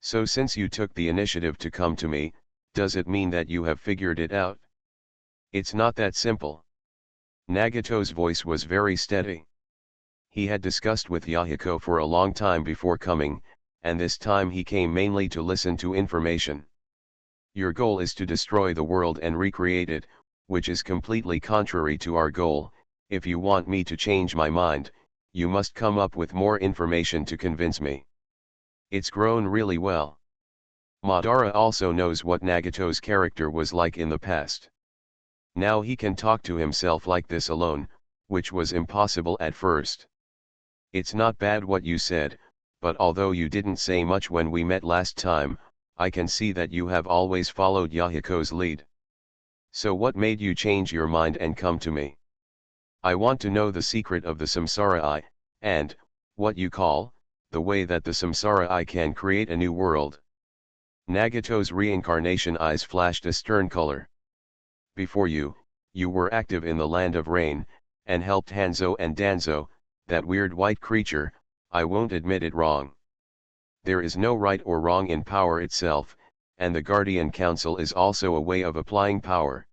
So since you took the initiative to come to me, does it mean that you have figured it out? It's not that simple. Nagato's voice was very steady. He had discussed with Yahiko for a long time before coming, and this time he came mainly to listen to information. Your goal is to destroy the world and recreate it, which is completely contrary to our goal. If you want me to change my mind, you must come up with more information to convince me. It's grown really well. Madara also knows what Nagato's character was like in the past. Now he can talk to himself like this alone, which was impossible at first. It's not bad what you said, but although you didn't say much when we met last time, I can see that you have always followed Yahiko's lead. So what made you change your mind and come to me? I want to know the secret of the Samsara Eye, and, what you call, the way that the Samsara Eye can create a new world. Nagato's reincarnation eyes flashed a stern color. Before you were active in the Land of Rain, and helped Hanzo and Danzo, that weird white creature. I won't admit it wrong. There is no right or wrong in power itself, and the Guardian Council is also a way of applying power.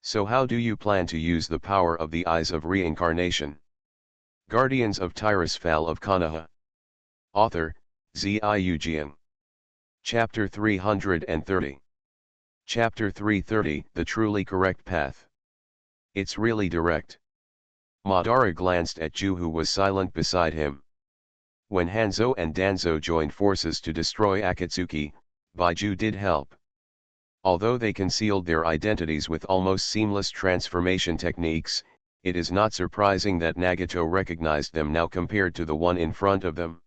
So how do you plan to use the power of the Eyes of Reincarnation? Guardians of Tirisfal of Konoha. Author, Ziyu Jian. Chapter 330. Chapter 330, The Truly Correct Path. It's really direct. Madara glanced at Ju, who was silent beside him. When Hanzo and Danzo joined forces to destroy Akatsuki, Baiju did help. Although they concealed their identities with almost seamless transformation techniques, it is not surprising that Nagato recognized them now compared to the one in front of them.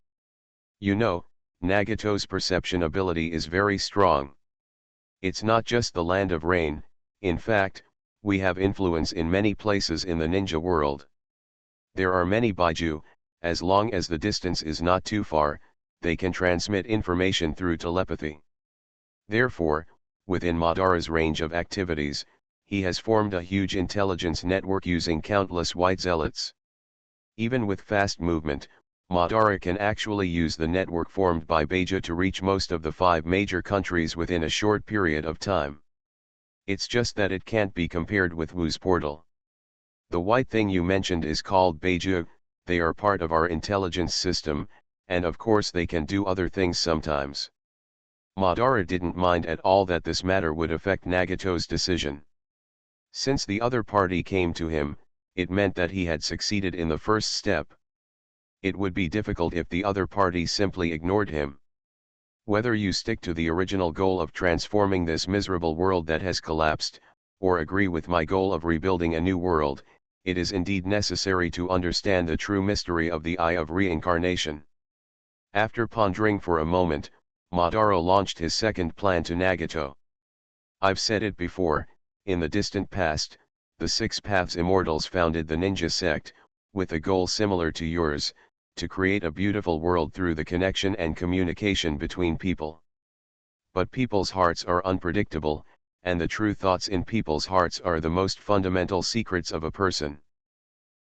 You know, Nagato's perception ability is very strong. It's not just the Land of Rain, in fact, we have influence in many places in the ninja world. There are many Baiju. As long as the distance is not too far, they can transmit information through telepathy. Therefore, within Madara's range of activities, he has formed a huge intelligence network using countless white zealots. Even with fast movement, Madara can actually use the network formed by Beija to reach most of the 5 major countries within a short period of time. It's just that it can't be compared with Wu's portal. The white thing you mentioned is called Beiju. They are part of our intelligence system, and of course they can do other things sometimes. Madara didn't mind at all that this matter would affect Nagato's decision. Since the other party came to him, it meant that he had succeeded in the first step. It would be difficult if the other party simply ignored him. Whether you stick to the original goal of transforming this miserable world that has collapsed, or agree with my goal of rebuilding a new world, it is indeed necessary to understand the true mystery of the Eye of Reincarnation. After pondering for a moment, Madara launched his second plan to Nagato. I've said it before, in the distant past, the 6 Paths Immortals founded the ninja sect, with a goal similar to yours, to create a beautiful world through the connection and communication between people. But people's hearts are unpredictable, and the true thoughts in people's hearts are the most fundamental secrets of a person.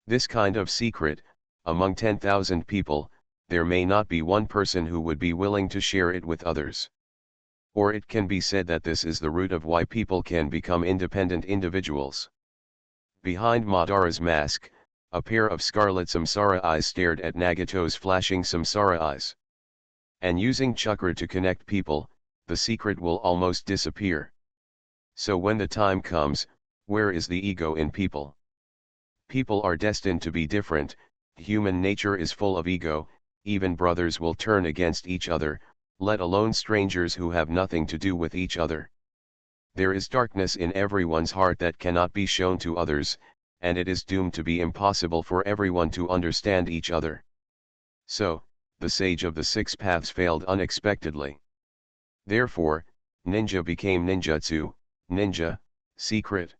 This kind of secret, among 10,000 people, there may not be one person who would be willing to share it with others. Or it can be said that this is the root of why people can become independent individuals. Behind Madara's mask, a pair of scarlet samsara eyes stared at Nagato's flashing samsara eyes. And using chakra to connect people, the secret will almost disappear. So when the time comes, where is the ego in people? People are destined to be different. Human nature is full of ego. Even brothers will turn against each other, let alone strangers who have nothing to do with each other. There is darkness in everyone's heart that cannot be shown to others, and it is doomed to be impossible for everyone to understand each other. So, the sage of the 6 paths failed unexpectedly. Therefore, ninja became ninjutsu, ninja, secret.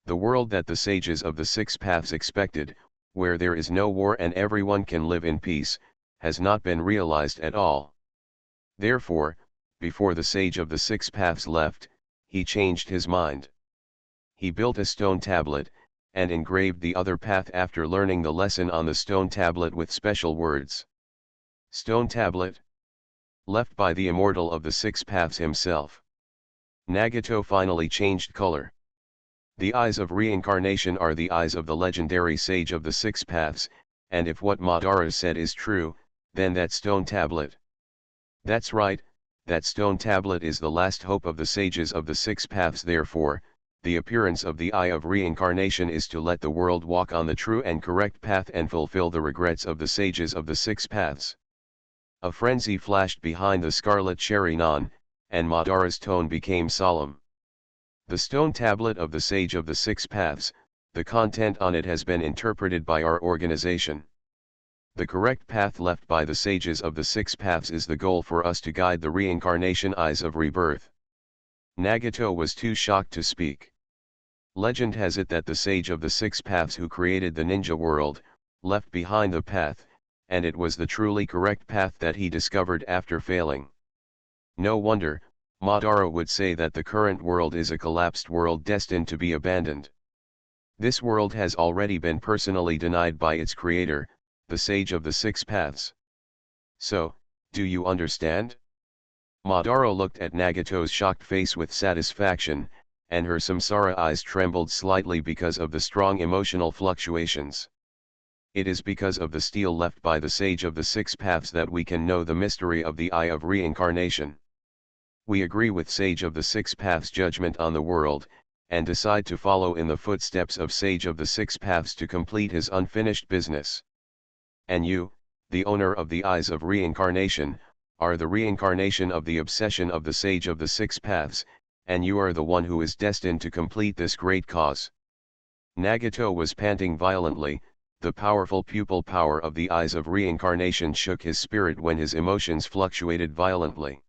The world that the sages of the 6 paths expected, where there is no war and everyone can live in peace, has not been realized at all. Therefore, before the sage of the 6 paths left, he changed his mind. He built a stone tablet, and engraved the other path after learning the lesson on the stone tablet with special words. Stone tablet, left by the immortal of the 6 paths himself. Nagato finally changed color. The eyes of reincarnation are the eyes of the legendary sage of the 6 paths, and if what Madara said is true, then that stone tablet. That's right, that stone tablet is the last hope of the sages of the 6 paths. Therefore, the appearance of the Eye of Reincarnation is to let the world walk on the true and correct path and fulfill the regrets of the sages of the 6 paths. A frenzy flashed behind the scarlet cherry non, and Madara's tone became solemn. The stone tablet of the sage of the 6 paths, the content on it has been interpreted by our organization. The correct path left by the sages of the six paths is the goal for us to guide the reincarnation eyes of rebirth. Nagato was too shocked to speak. Legend has it that the sage of the six paths who created the ninja world, left behind the path, and it was the truly correct path that he discovered after failing. No wonder, Madara would say that the current world is a collapsed world destined to be abandoned. This world has already been personally denied by its creator, the sage of the six paths. So, do you understand? Madara looked at Nagato's shocked face with satisfaction, and her samsara eyes trembled slightly because of the strong emotional fluctuations. It is because of the steel left by the sage of the six paths that we can know the mystery of the eye of reincarnation. We agree with sage of the six paths' judgment on the world, and decide to follow in the footsteps of sage of the six paths to complete his unfinished business. And you, the owner of the eyes of reincarnation, are the reincarnation of the obsession of the sage of the six paths, and you are the one who is destined to complete this great cause. Nagato was panting violently. The powerful pupil power of the eyes of reincarnation shook his spirit when his emotions fluctuated violently.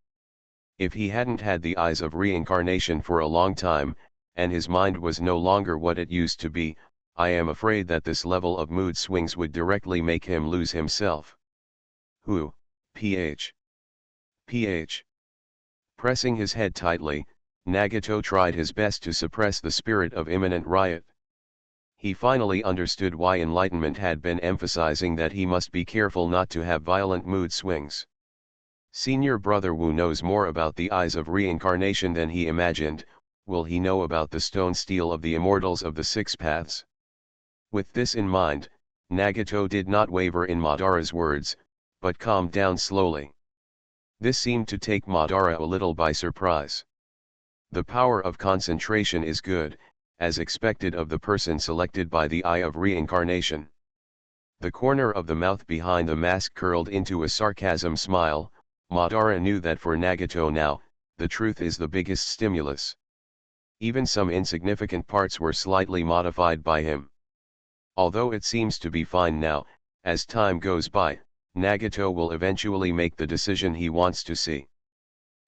If he hadn't had the eyes of reincarnation for a long time, and his mind was no longer what it used to be, I am afraid that this level of mood swings would directly make him lose himself. Who, ph. Pressing his head tightly, Nagato tried his best to suppress the spirit of imminent riot. He finally understood why enlightenment had been emphasizing that he must be careful not to have violent mood swings. Senior brother Wu knows more about the eyes of reincarnation than he imagined. Will he know about the stone steel of the immortals of the six paths? With this in mind, Nagato did not waver in Madara's words, but calmed down slowly. This seemed to take Madara a little by surprise. The power of concentration is good, as expected of the person selected by the eye of reincarnation. The corner of the mouth behind the mask curled into a sarcasm smile. Madara knew that for Nagato now, the truth is the biggest stimulus. Even some insignificant parts were slightly modified by him. Although it seems to be fine now, as time goes by, Nagato will eventually make the decision he wants to see.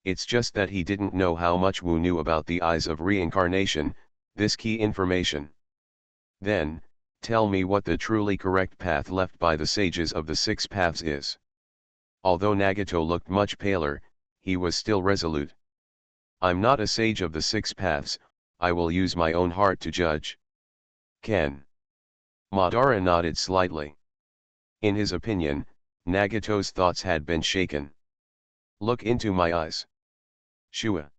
It's just that he didn't know how much Wu knew about the eyes of reincarnation, this key information. Then, tell me what the truly correct path left by the sages of the six paths is. Although Nagato looked much paler, he was still resolute. I'm not a sage of the six paths, I will use my own heart to judge. Ken. Madara nodded slightly. In his opinion, Nagato's thoughts had been shaken. Look into my eyes. Shua.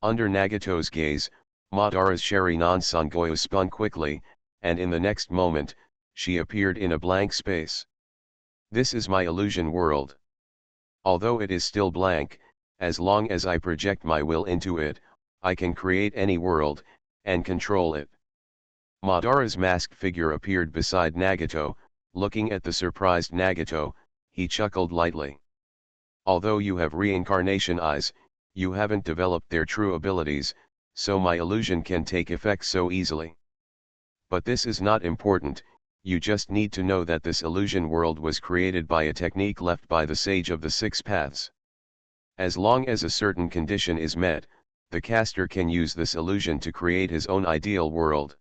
Under Nagato's gaze, Madara's Sharinan Sangoyo spun quickly, and in the next moment, she appeared in a blank space. This is my illusion world. Although it is still blank, as long as I project my will into it, I can create any world, and control it. Madara's masked figure appeared beside Nagato. Looking at the surprised Nagato, he chuckled lightly. Although you have reincarnation eyes, you haven't developed their true abilities, so my illusion can take effect so easily. But this is not important, you just need to know that this illusion world was created by a technique left by the sage of the six paths. As long as a certain condition is met, the caster can use this illusion to create his own ideal world.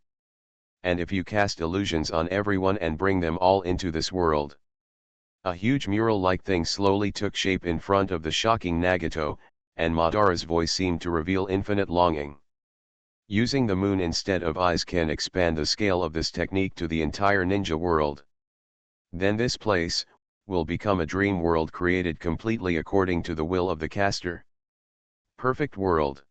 And if you cast illusions on everyone and bring them all into this world. A huge mural-like thing slowly took shape in front of the shocking Nagato, and Madara's voice seemed to reveal infinite longing. Using the moon instead of eyes can expand the scale of this technique to the entire ninja world. Then this place will become a dream world created completely according to the will of the caster. Perfect world.